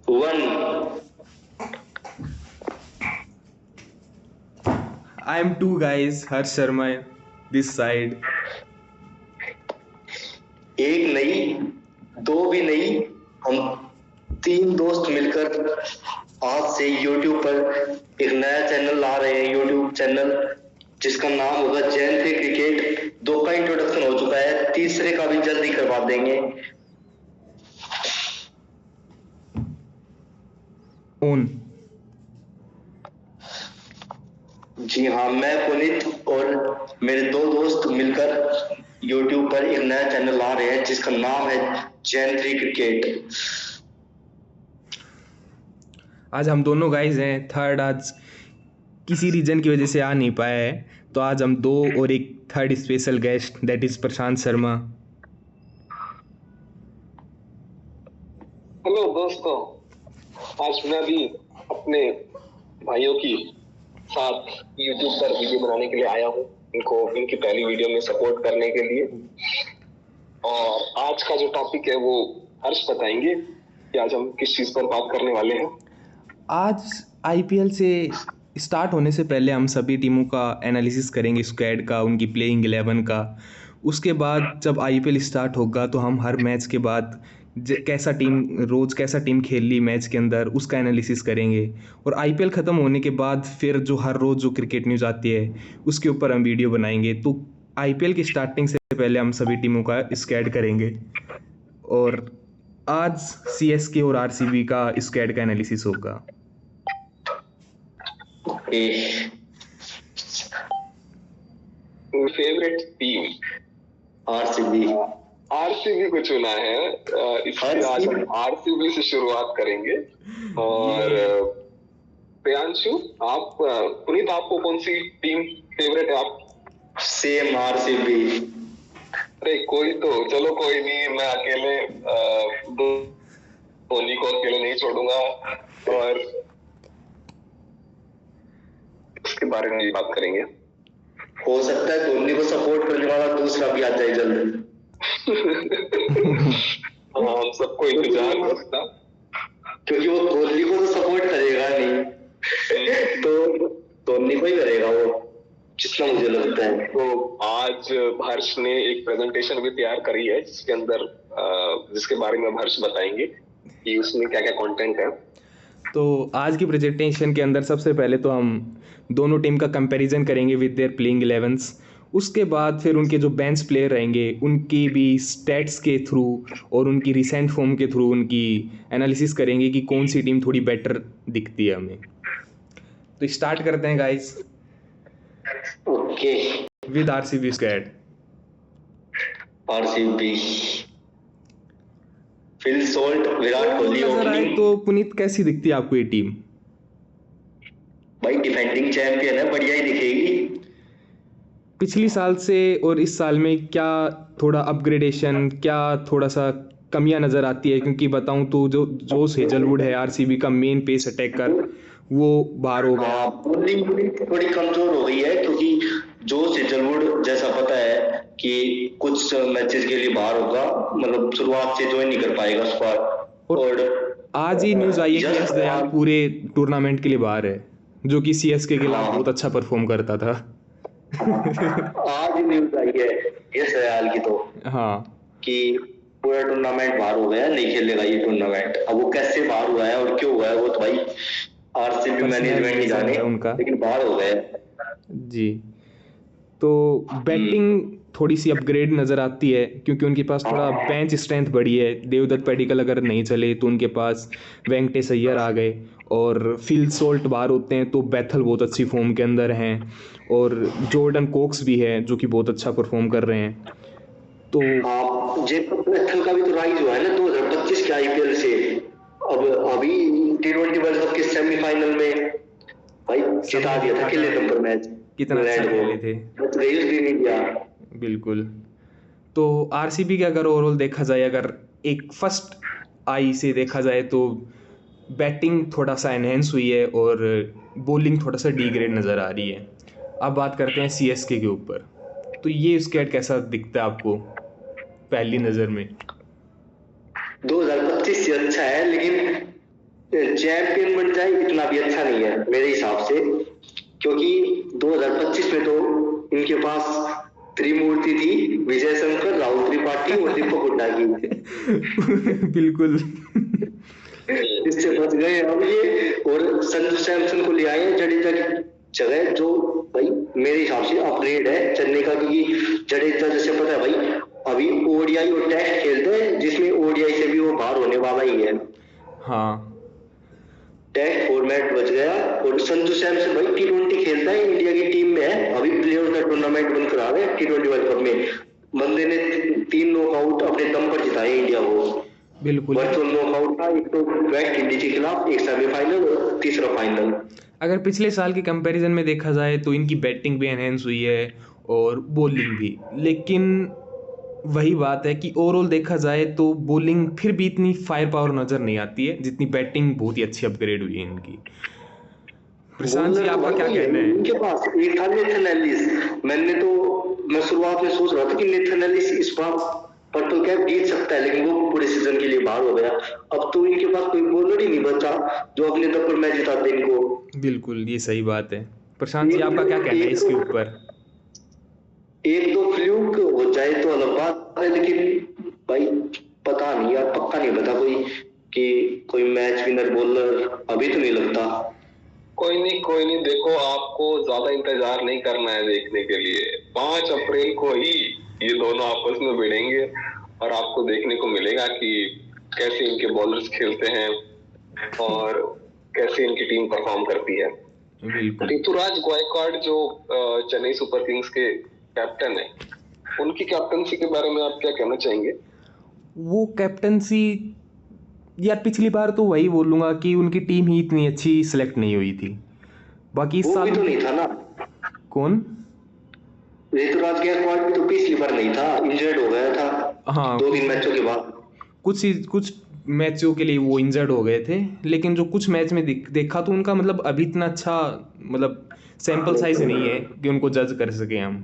One. I am two guys, Harsh Sharma, this side. एक नहीं, दो भी नहीं, हम तीन दोस्त मिलकर आज से YouTube पर एक नया चैनल ला रहे हैं। YouTube चैनल जिसका नाम होगा जैन थे क्रिकेट। दो का इंट्रोडक्शन हो चुका है, तीसरे का भी जल्दी करवा देंगे। On. जी हाँ, मैं पुनीत और मेरे दो दोस्त मिलकर YouTube पर एक नया चैनल ला रहे हैं जिसका नाम है जैन थ्री क्रिकेट। आज हम दोनों गाइज हैं। थर्ड आज किसी रीजन की वजह से आ नहीं पाया है, तो आज हम दो और एक third special guest that is Prashant Sharma. Hello दोस्तों, आज मैं भी अपने भाइयों की साथ YouTube पर वीडियो बनाने के लिए आया हूँ, इनको इनकी पहली वीडियो में सपोर्ट करने के लिए। और आज का जो टॉपिक है वो हर्ष बताएंगे कि आज हम किस चीज पर बात करने वाले हैं। आज आईपीएल से स्टार्ट होने से पहले हम सभी टीमों का एनालिसिस करेंगे, स्क्वाड का, उनकी प्लेइंग 11 का। उसके बाद जब आईपीएल स्टार्ट होगा तो हम हर मैच के बाद कैसा टीम खेल ली मैच के अंदर उसका एनालिसिस करेंगे। और आईपीएल ख़त्म होने के बाद फिर जो हर रोज़ जो क्रिकेट न्यूज़ आती है उसके ऊपर हम वीडियो बनाएंगे। तो आईपीएल की स्टार्टिंग से पहले हम सभी टीमों का स्क्वाड करेंगे और आज सीएसके और आरसीबी का स्क्वाड का एनालिसिस होगा। Favourite team RCB. आरसीबी को चुना है, इसलिए आज हम आरसीबी से शुरुआत करेंगे। और प्रियांशु, आप पुनीत, आपको कौन सी टीम फेवरेट है? आप? Same RCB. अरे कोई तो, चलो कोई नहीं, मैं अकेले धोनी को अकेले नहीं छोड़ूंगा और उसके बारे में बात करेंगे। हो सकता है धोनी को सपोर्ट करने वाला दूसरा भी आ जाए जल्द। हाँ, हम सबको इंतजार है उसका, क्योंकि वो कोहली को तो सपोर्ट करेगा नहीं, तो धोनी को ही करेगा वो, जितना मुझे लगता है। तो आज हर्ष ने एक प्रेजेंटेशन भी तैयार करी है जिसके अंदर जिसके बारे में हर्ष बताएंगे कि उसमें क्या क्या कंटेंट है। तो आज की प्रेजेंटेशन के अंदर सबसे पहले तो हम दोनों टीम का कंपैरिजन करेंगे विद देयर प्लेइंग 11s। उसके बाद फिर उनके जो बेंच प्लेयर रहेंगे उनकी भी स्टैट्स के थ्रू और उनकी रिसेंट फॉर्म के थ्रू उनकी एनालिसिस करेंगे कि कौन सी टीम थोड़ी बेटर दिखती है हमें। तो स्टार्ट करते हैं guys okay. With RCB squad. RCB, Phil Salt, Virat Kohli नजर आए ओपनिंग। तो पुनीत कैसी दिखती है आपको ये टीम? भाई डिफेंडिंग चैंपियन है, बढ़िया ही दिखेगी। पिछली साल से और इस साल में क्या थोड़ा अपग्रेडेशन, क्या थोड़ा सा कमियां नज़र आती है? क्योंकि बताऊं तो जो जोश हेजलवुड है आरसीबी का मेन पेस अटैकर, वो बाहर हो गया। बॉलिंग थोड़ी कमजोर हो गई है क्योंकि जोश हेजलवुड जैसा पता है कि कुछ मैचेस के लिए बाहर होगा, मतलब शुरुआत से ज्वाइन नहीं कर पाएगा स्क्वाड। और आज ही न्यूज़ आई है कि यश यश दयाल पूरे टूर्नामेंट के लिए बाहर है, जो कि सीएसके के खिलाफ बहुत अच्छा परफॉर्म करता था। आज न्यूज आई है यश दयाल की तो, हाँ, कि पूरा टूर्नामेंट बाहर हो गया, नहीं खेलेगा ये टूर्नामेंट। अब वो कैसे बाहर हुआ है और क्यों हुआ है वो तो भाई आरसीबी मैनेजमेंट ही जाने, उनका, लेकिन बाहर हो गए जी। तो बैटिंग थोड़ी सी अपग्रेड नज़र आती है क्योंकि उनके पास थोड़ा बेंच स्ट्रेंथ बढ़ी है। देवदत्त पडिक्कल अगर नहीं चले तो उनके पास वेंकटेश अय्यर आ गए, और फिल सोल्ट बाहर होते हैं तो बैथल बहुत अच्छी फॉर्म के अंदर हैं, और जॉर्डन कोक्स भी है जो कि बहुत अच्छा परफॉर्म कर रहे हैं। तो जेकब बैथल का भी तो राइज हुआ है ना 2025 के आईपीएल से। अब अभी T20 वर्ल्ड कप के सेमीफाइनल में भाई जिता दिया था किले नंबर मैच, कितना अच्छा खेले थे। बच गई उस दिन इंडिया। बिल्कुल। तो आरसीबी का अगर ओवरऑल देखा जाए, अगर एक फर्स्ट आई से देखा जाए तो बैटिंग थोड़ा सा एनहेंस हुई है और बॉलिंग थोड़ा सा डिग्रेड नज़र आ रही है। अब बात करते हैं सीएसके के ऊपर। तो ये स्क्वाड कैसा दिखता है आपको पहली नज़र में? 2025 से अच्छा है, लेकिन चैंपियन बन जाए इतना भी अच्छा नहीं है मेरे हिसाब से, क्योंकि 2025 में तो इनके पास त्रिमूर्ति थी, विजय शंकर, राहुल त्रिपाठी और दीपक हुड्डा की। बिल्कुल। इससे बच गए अब ये, और संजू सैमसन को ले आए हैं जडेजा की जगह, जो भाई मेरे हिसाब से अपग्रेड है चेन्नई का, क्योंकि जडेजा जैसे पता है भाई अभी ओडीआई और टेस्ट खेलते हैं, जिसमें ओडीआई से भी वो बाहर होने वाला ही है। हाँ टेस्ट फॉर्मेट बच गया, और संजू सैमसन भाई T20 खेलता है, इंडिया की टीम में है, अभी प्लेयर का टूर्नामेंट बन करा रहे हैं T20 वर्ल्ड कप में। बंदे ने 3 नॉकआउट अपने दम पर जिताए इंडिया को। बिल्कुल। वर्चुअल नॉकआउट था, एक तो वेस्ट इंडीज के खिलाफ, एक सेमीफाइनल और तीसरा फाइनल। अगर पिछले साल के कंपैरिजन में देखा जाए तो इनकी बैटिंग भी एनहेंस हुई है और बॉलिंग भी, लेकिन वही बात है कि ओवरऑल देखा जाए तो बॉलिंग फिर भी इतनी फायर पावर नज़र नहीं आती है जितनी बैटिंग बहुत ही अच्छी अपग्रेड हुई है इनकी। प्रशांत जी आपका क्या कहना है? इनके पास एक था नेथन एलिस, मैं शुरुआत में सोच रहा था कि नेथन एलिस इस बार पर्पल कैप जीत सकता है, लेकिन वो पूरे सीजन के लिए बाहर हो गया। अब तो इनके पास कोई बॉलर ही नहीं बचा जो अपने दम पर मैच जिता दे इनको। बिल्कुल, ये सही बात है। प्रशांत जी आपका क्या कहना है इसके ऊपर? एक दो फ्लूक हो जाए तो अलग बात है, लेकिन भाई पता नहीं यार, पक्का नहीं पता कोई मैच विनर बॉलर अभी तो नहीं लगता। कोई नहीं, देखो आपको ज्यादा इंतजार नहीं करना है देखने के लिए। 5 अप्रैल को ही ये दोनों आपस में भिड़ेंगे और आपको देखने को मिलेगा कि कैसे इनके बॉलर्स खेलते हैं और कैसे इनकी टीम परफॉर्म करती है। ऋतुराज गायकवाड़ जो चेन्नई सुपर किंग्स के कैप्टन है, उनकी कैप्टनसी के बारे में आप क्या कहना चाहेंगे? वो कैप्टनसी यार पिछली बार तो वही बोलूंगा कि उनकी टीम ही इतनी अच्छी सिलेक्ट नहीं हुई थी। बाकी इस साल तो नहीं था ना। कौन? ऋतुराज गायकवाड़ भी तो पिछली बार नहीं था, इंजर्ड हो गया था। हाँ, 2-3 मैचों के बाद कुछ मैचों के लिए वो इंजर्ड हो गए थे, लेकिन जो कुछ मैच में देखा तो उनका मतलब अभी इतना अच्छा मतलब सैंपल साइज नहीं है कि उनको जज कर सके हम।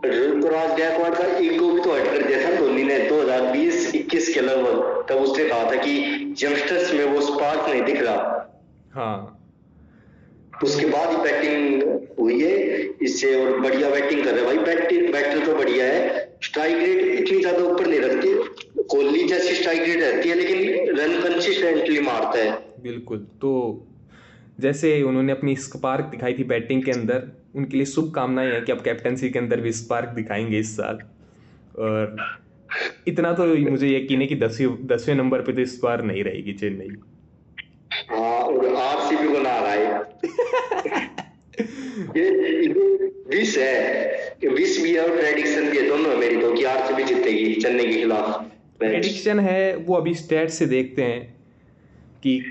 ऋतुराज गायकवाड़ का ईगो भी तो हट कर दिया था धोनी ने 2020-21 के लगभग, तब उसने कहा था कि यंगस्टर्स में वो स्पार्क नहीं दिख रहा। हाँ, उसके बाद ही बैटिंग हुई है इससे, और बढ़िया बैटिंग कर रहे भाई। बैटर तो बढ़िया है, स्ट्राइक रेट इतनी ज्यादा ऊपर नहीं रखती, कोहली जैसी स्ट्राइक रेट रहती है, लेकिन रन कंसिस्टेंटली मारता है। बिल्कुल। तो जैसे उन्होंने अपनी स्पार्क दिखाई थी बैटिंग के अंदर, उनके लिए शुभकामनाएं हैं कि अब कैप्टनसी के अंदर भी स्पार्क दिखाएंगे इस साल। और इतना तो मुझे यकीन है कि 10वें नंबर पे तो इस बार नहीं रहेगी चेन्नई। हाँ, और आरसीबी को ना रहा है। ये विश है, विश भी है और प्रेडिक्शन भी है, दोनों है मेरी तो, कि आरसीबी जीतेगी चेन्नई के खिलाफ। प्रेडिक्शन है वो अभी स्टैट से देखते हैं कि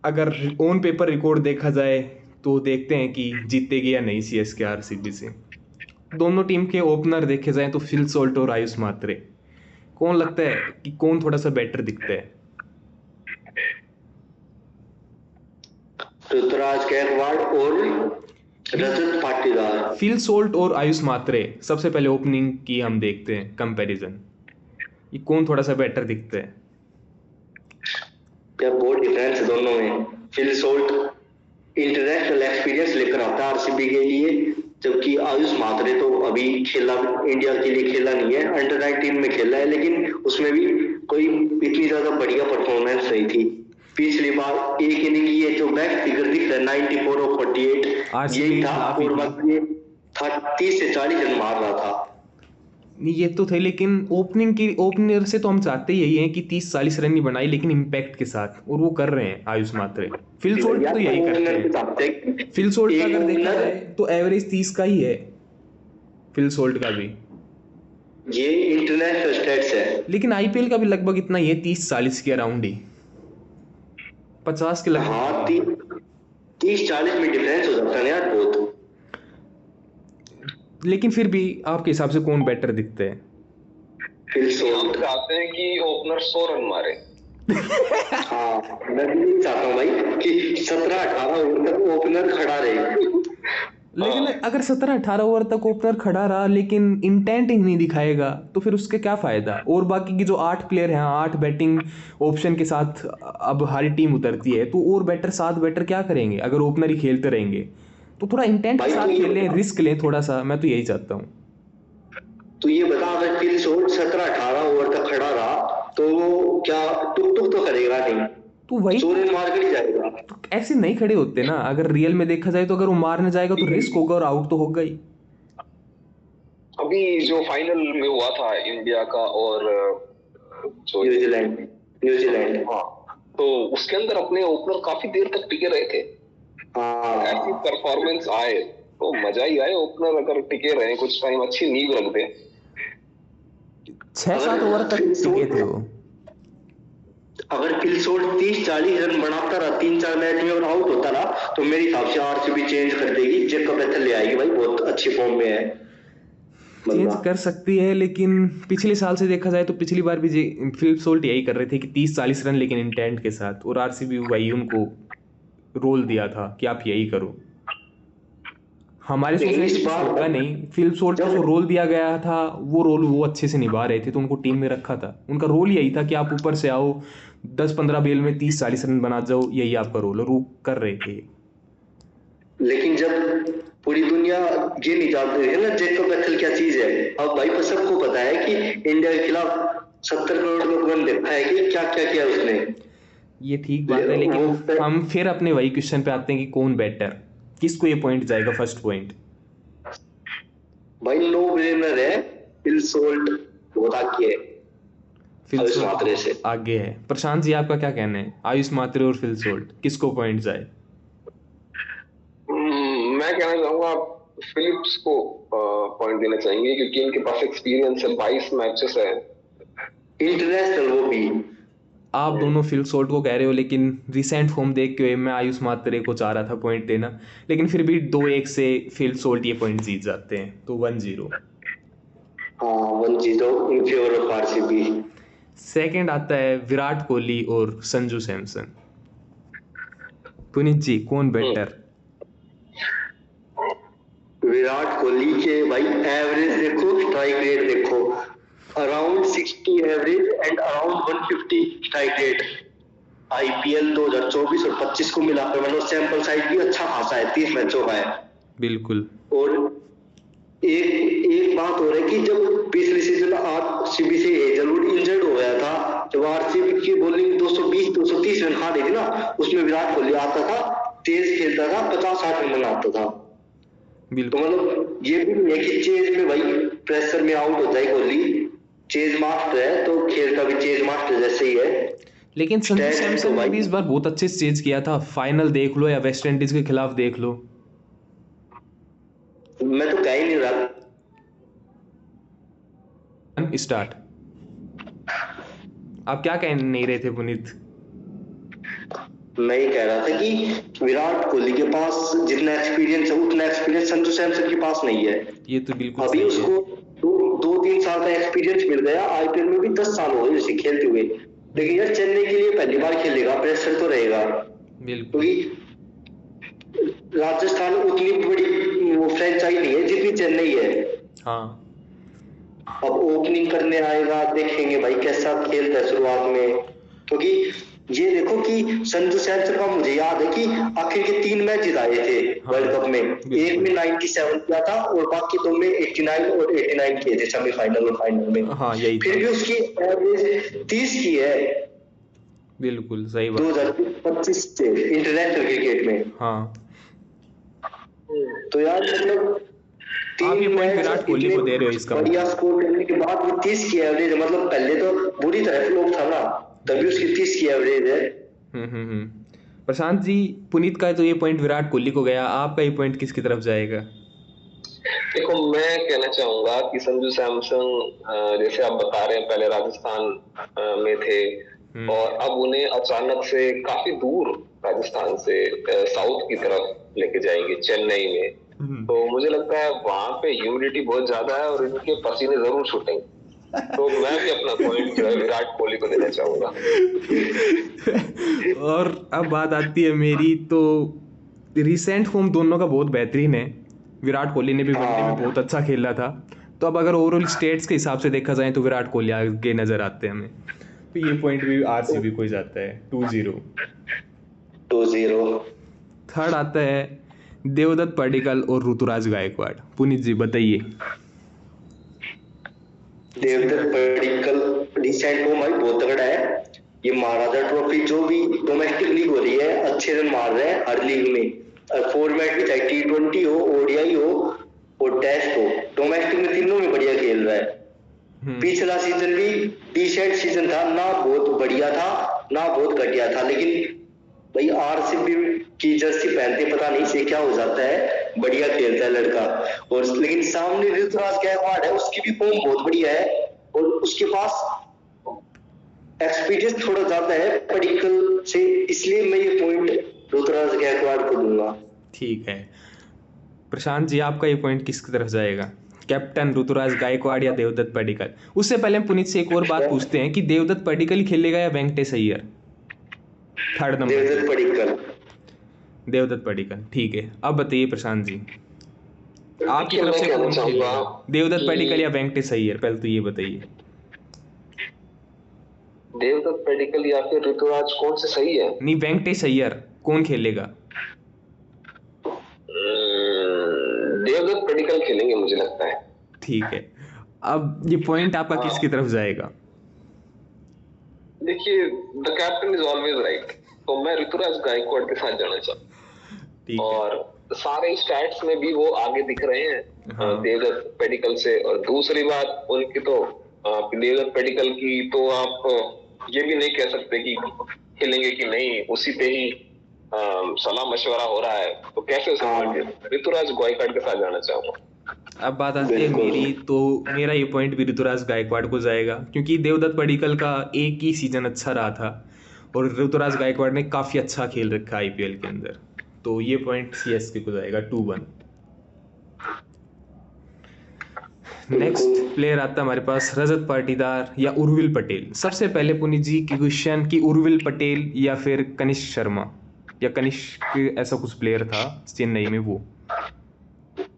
अगर ऑन पेपर रिकॉर्ड देखा जाए तो देखते हैं कि जीतेगी या नहीं सीएसके आरसीबी से। दोनों टीम के ओपनर देखे जाए तो फिल सॉल्ट और आयुष मात्रे, कौन लगता है कि कौन थोड़ा सा बेटर दिखता है? ऋतुराज गायकवाड़ और रजत पाटीदार। फिल सॉल्ट और आयुष मात्रे सबसे पहले ओपनिंग की हम देखते हैं कंपैरिजन, ये कौन थोड़ा सा बेटर दिखता है? क्या बहुत डिफरेंस है दोनों में। फिल सॉल्ट इंटरनेशनल एक्सपीरियंस लेकर आता है आरसीबी के लिए, जबकि आयुष मात्रे तो अभी इंडिया के लिए खेला नहीं है, अंडर 19 में खेला है, लेकिन उसमें भी कोई इतनी ज्यादा बढ़िया परफॉर्मेंस नहीं थी। पिछली बार एक इनिंग ये जो बेस्ट फिगर दिख रहा है 94 और 48 यही था, और बाकी 30 से 40 रन मार रहा था। नहीं ये तो थे, लेकिन ओपनर से तो हम चाहते ही यही हैं कि 30-40 रन ही बनाई, लेकिन इम्पैक्ट के साथ, और वो कर रहे हैं आयुष मात्रे। फिल सॉल्ट तो यही करते हैं। फिल सॉल्ट का अगर देखा जाए तो एवरेज 30 का ही है फिल सॉल्ट का भी, ये इंटरनेशनल स्टैट्स है, लेकिन आईपीएल का भी लगभग इतना ही है, 30-40 के अराउंड ही, 50 के लगभग। हाँ, 30-40 में डिफरेंस हो सकता है यार बहुत। लेकिन फिर भी आपके हिसाब से कौन बेटर दिखता है? हम चाहते हैं कि ओपनर 100 रन मारे। हाँ, मैं भी चाहता हूँ भाई कि 17-18 ओवर तक ओपनर खड़ा रहे। लेकिन अगर 17-18 ओवर तक ओपनर खड़ा रहा लेकिन इंटेंट ही नहीं दिखाएगा तो फिर उसके क्या फायदा। और बाकी की जो 8 प्लेयर हैं, 8 बैटिंग ऑप्शन के साथ अब हर टीम उतरती है, तो और बैटर 7 बैटर क्या करेंगे अगर ओपनर ही खेलते रहेंगे। तो थोड़ा इंटेंट के साथ खेलें, रिस्क लें थोड़ा सा, मैं तो यही चाहता हूँ। तो ये बता, अगर फिल शॉट 17-18 ओवर तक खड़ा रहा तो वो क्या टुक टुक तो करेगा नहीं, तो वही चोरे मार कर ही जाएगा। तो ऐसे नहीं खड़े होते ना। अगर रियल में देखा जाए तो अगर वो मारने जाएगा तो रिस्क होगा और आउट तो होगा ही। अभी जो फाइनल में हुआ था इंडिया का और न्यूजीलैंड, हाँ, तो उसके अंदर अपने ओपनर काफी देर तक टिके रहे थे। हाँ, ऐसी परफॉर्मेंस आए तो मजा ही आए। ओपनर अगर टिके रहे कुछ टाइम, अच्छी नींव रख दे, 6-7 ओवर तक टिके थे वो। अगर फिल शॉट 30-40 रन बनाता रहा 3-4 मैच में और आउट होता रहा तो मेरे हिसाब से आरसीबी चेंज कर देगी, जैकब बेथल ले आएगी। भाई बहुत अच्छी फॉर्म में है, चेंज कर सकती है, लेकिन पिछले साल से देखा जाए तो पिछली बार भी फिलिप सोल्ट यही कर रहे थे कि 30-40 रन लेकिन इंटेंट के साथ, और आरसीबी वही उनको रोल दिया था कि आप यही करो। हमारे सोचने से कुछ होगा नहीं। फिलिप सोल्ट को जो रोल दिया गया था वो रोल वो अच्छे से निभा रहे थे, तो उनको टीम में रखा था। उनका रोल यही था कि आप ऊपर से आओ, 10-15 बेल में 30-40 रन बना जाओ, यही आपका रोल, और वो कर रहे थे। लेकिन जब पूरी दुनिया ये नहीं जानती है ना जैकब बेथल क्या चीज है, अब भाई सबको पता है कि इंडिया के खिलाफ 70 करोड़ का रन देखा है कि क्या क्या किया उसने। ये ठीक बात है, लेकिन हम फिर अपने वही क्वेश्चन पे आते हैं कि कौन बेटर, किसको ये पॉइंट जाएगा फर्स्ट पॉइंट। भाई नो ब्रेनर है, फिल सोल्ट बहुत आगे है, आयुष मात्रे से आगे है। प्रशांत जी आपका क्या कहना है, आयुष मात्रे और फिल सोल्ट किसको पॉइंट जाए? मैं कहना चाहूंगा फिलिप्स को पॉइंट देना चाहिए, क्योंकि इनके पास एक्सपीरियंस है, 22 मैचेस है, इंटरनेशनल वो भी। आप दोनों फिल सोल्ट को कह रहे हो, लेकिन रिसेंट फॉर्म देख के मैं आयुष मात्रे को चाह रहा था पॉइंट देना, लेकिन फिर भी 2-1 से फिल सोल्ट ये पॉइंट जीत जाते हैं, तो 1-0। हाँ 1-0 in favour of RCB. Second आता है विराट कोहली और संजू सैमसन। पुनीत जी कौन बेटर? विराट कोहली के भाई एवरेज देखो, स्ट्राइक रेट देखो, around 60 average and around 150 strike rate. IPL 2024 और 25 को मिलाकर मतलब सैंपल साइज भी अच्छा खासा है, 30 मैचों का है। बिल्कुल। और एक बात हो रही है कि जब पिछले सीजन आरसीबी से हेजलवुड इंजर्ड हो गया था, जब आरसीबी की बॉलिंग 220-230 रन खा रही थी ना, उसमें विराट कोहली आता था, तेज खेलता था, 50-60 रन बनाता था। तो मतलब ये भी नहीं है कि चेज में भाई प्रेशर में आउट होता है कोहली, चेज मास्टर है तो खेल का भी चेज मास्टर जैसे ही है। लेकिन संजू सैमसन ने भी इस बार बहुत अच्छे से चेज किया था, फाइनल देख लो या वेस्ट इंडीज के खिलाफ देख लो। मैं तो कह ही नहीं रहा। स्टार्ट आप क्या कह नहीं रहे थे पुनीत? मैं ये कह रहा था कि विराट कोहली के पास जितना एक्सपीरियंस है उतना एक्सपीरियंस संजू सैमसन के पास नहीं है। ये तो बिल्कुल अभी उसको 2-3 साल का एक्सपीरियंस मिल गया, आईपीएल में भी 10 साल हो गए उसे खेलते हुए, लेकिन यार चेन्नई के लिए पहली बार खेलेगा, प्रेशर तो रहेगा। बिल्कुल। राजस्थान उतनी बड़ी वो फ्रेंचाइज नहीं है जितनी चेन्नई है। हाँ। अब ओपनिंग करने आएगा, देखेंगे भाई कैसा खेलता है शुरुआत में, क्योंकि ये देखो कि संजू सैमसन का मुझे याद है कि आखिर के 3 मैच जिताए थे वर्ल्ड कप में। एक में 97 किया था और बाकी 2 में 89 और 89 किए थे सेमीफाइनल और फाइनल में। हाँ, यही फिर भी उसकी एवरेज 30 की है। बिल्कुल सही बात। 2025 से इंटरनेशनल क्रिकेट में। हाँ, तो यार मतलब आप ये पॉइंट विराट कोहली को दे रहे हो इसका बढ़िया स्कोर करने के बाद भी 30 की एवरेज है, मतलब पहले तो बुरी तरह फ्लॉप था ना, तभी उसकी 30 की एवरेज है। प्रशांत जी, पुनीत का तो ये पॉइंट विराट कोहली को गया, आपका ये पॉइंट किसकी तरफ जाएगा? देखो मैं कहना चाहूंगा कि संजू सैमसन जैसे आप बता रहे हैं पहले राजस्थान में थे और अब उन्हें अचानक से काफी दूर राजस्थान से साउथ की तरफ लेके जाएंगे चेन्नई में, तो मुझे लगता है वहां पे ह्यूमिडिटी बहुत ज्यादा है और इनके पसीने जरूर छूटेंगे। तो मैं भी अपना पॉइंट विराट कोहली को देना चाहूंगा। और अब बात आती है मेरी, तो रिसेंट फॉर्म दोनों का बहुत बेहतरीन है, विराट कोहली ने भी वनडे में बहुत अच्छा खेला था। तो अब अगर ओवरऑल स्टेट्स के हिसाब से देखा जाए तो विराट कोहली आगे नजर आते हैं हमें। तो ये पॉइंट भी आरसीबी को ही जाता है 2-0। 2-0। थर्ड आता है देवदत्त पडिक्कल और ऋतुराज गायकवाड़। पुनीत जी बताइए। देवदत्त पडिक्कल रिसेंट फॉर्म भाई बहुत तगड़ा है। ये महाराजा ट्रॉफी जो भी डोमेस्टिक लीग हो रही है अच्छे रन मार रहे हैं हर लीग में। फॉर्मेट भी चाहे T20 हो, ODI हो और टेस्ट हो, डोमेस्टिक में तीनों में बढ़िया खेल रहा है। पिछला सीजन भी डिसेंट सीजन था, ना बहुत बढ़िया था ना बहुत घटिया था, लेकिन भाई आरसीबी की जर्सी पहनते पता नहीं से क्या हो जाता है, बढ़िया खेलता है लड़का। और लेकिन सामने ऋतुराज गायकवाड़ है, उसकी भी फॉर्म बहुत बढ़िया है और उसके पास एक्सपीरियंस थोड़ा ज्यादा है पडिक्कल से, इसलिए मैं ये पॉइंट ऋतुराज गायकवाड़ को दूंगा। ठीक है प्रशांत जी, आपका ये पॉइंट किसकी तरफ जाएगा, कैप्टन ऋतुराज गायकवाड़ या देवदत्त पडिक्कल? उससे पहले हम पुनीत से एक और बात पूछते हैं कि देवदत्त पडिक्कल खेलेगा या वेंकटेश अय्यर थर्ड नंबर? देवदत्त पडिक्कल। देवदत्त पडिक्कल, ठीक है। अब बताइए प्रशांत जी, आपकी तरफ से कौन खेलेगा, देवदत्त पडिक्कल या वेंकटेश अय्यर? पहले तो ये बताइए। देवदत्त पडिक्कल या फिर ऋतुराज, कौन से सही है? नहीं, वेंकटेश अय्यर कौन खेलेगा? देवदत्त पडिक्कल खेलेंगे मुझे लगता है। ठीक है, अब ये पॉइंट आपका किसकी तरफ जाएगा? देखिए, the captain is always right, तो मैं ऋतुराज गायकवाड़ के साथ जाना चाहूँ। और सारे स्टैट्स में भी वो आगे दिख रहे हैं देवदत्त पडिक्कल से। और दूसरी बात उनकी तो देवदत्त पडिक्कल की तो आप ये भी नहीं कह सकते कि खेलेंगे कि नहीं, उसी पे ही सलाह मशवरा हो रहा है, तो कैसे ऋतुराज गायकवाड़ के साथ जाना चाहूंगा। अब बात आती है मेरी, तो मेरा ये पॉइंट भी ऋतुराज गायकवाड़ को जाएगा, क्योंकि देवदत्त पडिक्कल का एक ही सीजन अच्छा रहा था और ऋतुराज गायकवाड़ ने काफ़ी अच्छा खेल रखा है IPL के अंदर, तो ये पॉइंट CSK को जाएगा 2-1। नेक्स्ट प्लेयर आता है हमारे पास रजत पाटीदार या उर्विल पटेल। सबसे पहले पुनीत जी की क्वेश्चन कि उर्विल पटेल या फिर कनिष्क शर्मा, या कनिष्क ऐसा कुछ प्लेयर था चेन्नई में, वो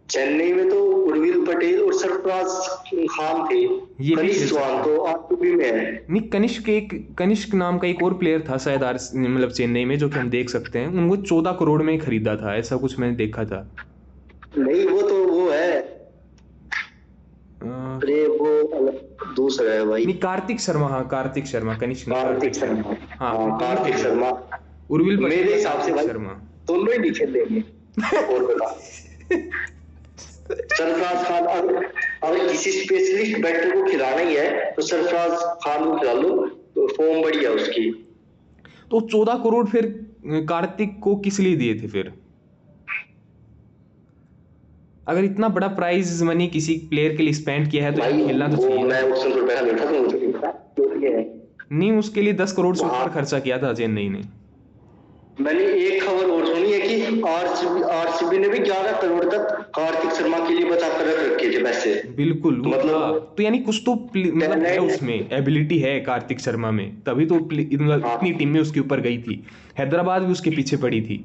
चेन्नई में तो उर्विल पटेल और सरफराज खान थे। ये कनिष्क स्वान तो आरसीबी में है। नहीं, कनिष्क नाम का एक और प्लेयर था शायद मतलब चेन्नई में, जो कि हम देख सकते हैं। उनको 14 करोड़ में खरीदा था, ऐसा कुछ मैंने देखा था। नहीं, वो है, अरे वो दूसरा है भाई। नहीं, कार्तिक शर्मा। हाँ, कार्तिक शर्मा, कनिष्क कार्तिक शर्मा। हाँ, कार्तिक शर्मा। उर्विल पटेल, मेरे हिसाब से भाई शर्मा दोनों ही नहीं खेलेंगे। और बता सरफराज खान, अगर किसी स्पेशलिस्ट बैटर को खिलाना ही है तो सरफराज खान को खिला लो, तो फॉर्म बढ़िया उसकी। तो 14 करोड़ फिर कार्तिक को किस लिए दिए थे फिर? अगर इतना बड़ा प्राइज मनी किसी प्लेयर के लिए स्पेंड किया है तो खेलना तो चाहिए। मैं उस समय पैसा नहीं था तो मुझे नहीं पता। नहीं, उसके लिए 10 करोड़ से ऊपर खर्चा किया था चेन्नई ने। मैंने एक खबर और सुनी है कि आरसीबी ने भी 11 करोड़ तक कार्तिक शर्मा के लिए बचा कर रख रखे थे पैसे। बिल्कुल, मतलब तो यानी कुछ तो मतलब है उसमें, एबिलिटी है कार्तिक शर्मा में, तभी तो इतनी टीम में उसके ऊपर गई थी। हैदराबाद भी उसके पीछे पड़ी थी।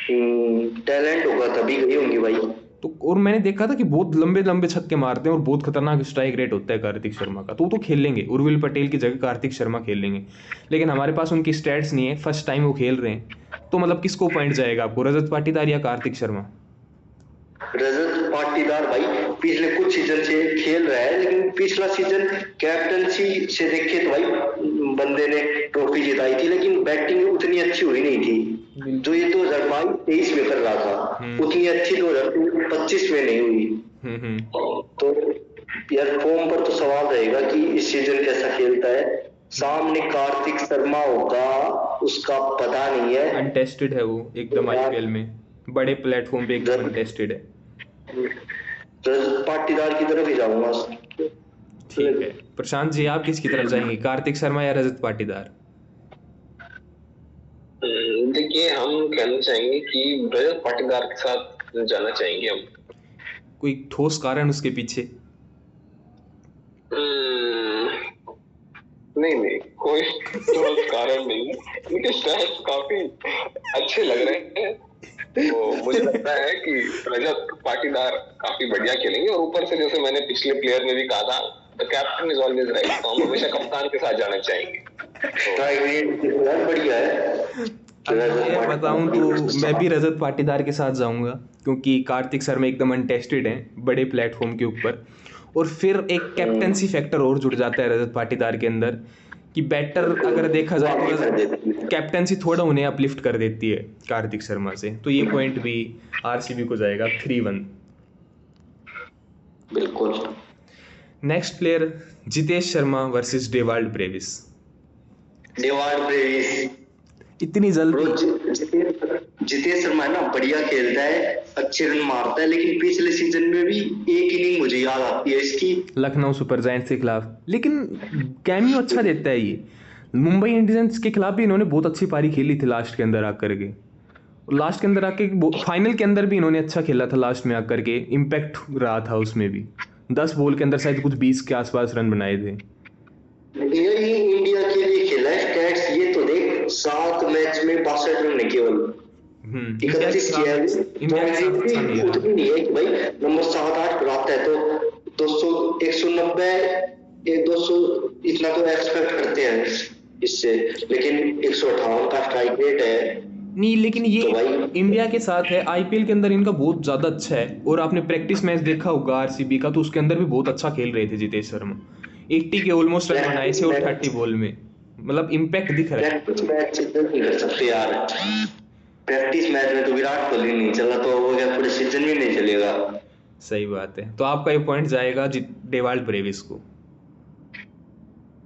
टैलेंट होगा तभी गई होंगी भाई। तो और मैंने देखा था कि बहुत लंबे लंबे छक्के मारते हैं और बहुत खतरनाक स्ट्राइक रेट होता है कार्तिक शर्मा का, तो खेल लेंगे। उर्विल पटेल की जगह कार्तिक शर्मा खेल लेंगे, लेकिन हमारे पास उनकी स्टैट्स नहीं है, फर्स्ट टाइम वो खेल रहे हैं। तो मतलब किसको पॉइंट जाएगा आपको, रजत पाटीदार या कार्तिक शर्मा? रजत पाटीदार भाई पिछले कुछ सीजन से खेल रहा है, लेकिन पिछला सीजन कैप्टनसी से देखे तो भाई बंदे ने ट्रॉफी जिताई थी, लेकिन बैटिंग उतनी अच्छी हुई नहीं थी जो ये 2022-23 में कर रहा था, उतनी अच्छी 2025 में नहीं हुई। तो यार फॉर्म पर तो सवाल रहेगा कि इस सीजन कैसा खेलता है। सामने कार्तिक शर्मा होगा, उसका पता नहीं है, अनटेस्टेड है वो एकदम IPL में, बड़े प्लेटफॉर्म पे एकदम अनटेस्टेड है। रजत पाटीदार की तरफ ही जाऊंगा। ठीक है प्रशांत जी, आप किसकी तरफ जाएंगे, कार्तिक शर्मा या रजत पाटीदार? देखिए, हम कहना चाहेंगे कि रजत पाटीदार के साथ जाना चाहेंगे हम। कोई ठोस कारण उसके पीछे? नहीं, कोई ठोस कारण नहीं, उनके स्टैट्स काफी अच्छे लग रहे हैं, तो मुझे लगता है कि रजत पाटीदार काफी बढ़िया खेलेंगे, और ऊपर से जैसे मैंने पिछले प्लेयर में भी कहा था, the captain is always right, तो हम हमेशा कप्तान के साथ जाना चाहेंगे। तो बढ़िया है। मैं बताऊं तो मैं भी रजत पाटीदार के साथ जाऊंगा, क्योंकि कार्तिक शर्मा एकदम अनटेस्टेड हैं बड़े प्लेटफॉर्म के ऊपर, और फिर एक कैप्टनसी फैक्टर और जुड़ जाता है रजत पाटीदार के अंदर कि बैटर अगर देखा जाए तो कैप्टनसी थोड़ा उन्हें अपलिफ्ट कर देती है कार्तिक शर्मा से, तो ये पॉइंट भी आरसीबी को जाएगा 3-1। बिल्कुल। Next player Jitesh Sharma versus Dewald Brevis. Dewald Brevis इतनी जल्दी? जितेश शर्मा ना बढ़िया खेलता है, अच्छे रन मारता है, लेकिन पिछले सीजन में भी एक इनिंग मुझे याद आती है इसकी, लखनऊ सुपर जायंट्स के खिलाफ, लेकिन कैमियो अच्छा देता है ये। मुंबई इंडियंस के खिलाफ भी इन्होंने बहुत अच्छी पारी खेली थी लास्ट के अंदर आकर के, लास्ट के अंदर आके फाइनल के अंदर भी इन्होंने अच्छा खेला था, लास्ट में आकर के इम्पैक्ट रहा था उसमें भी, 10 बॉल के अंदर शायद कुछ 20 के आसपास रन बनाए थे। ये इंडिया के लिए खेला है, स्टैट्स ये तो देख, 7 मैच में 62 रन केवल, 31 किया है, उतनी नहीं है कि भाई नंबर 7-8 पर आता है तो 200 190 200 इतना तो एक्सपेक्ट करते हैं इससे, लेकिन 158 का स्ट्राइक रेट है नहीं, लेकिन ये तो इंडिया के साथ है, आईपीएल के अंदर इनका बहुत ज्यादा अच्छा है, और आपने प्रैक्टिस मैच देखा होगा आरसीबी का, तो उसके अंदर भी बहुत अच्छा खेल रहे थे जितेश शर्मा, 80 के ऑलमोस्ट रन बनाए थे और 30 बॉल में, मतलब इम्पैक्ट दिख रहा है। प्रैक्टिस मैच नहीं कर सकते यार, प्रैक्टिस मैच में तो विराट कोहली नहीं चला तो वो क्या पूरे सीजन में नहीं चलेगा। सही बात है, तो आपका ये पॉइंट जाएगा डेवाल्ड ब्रेविस को।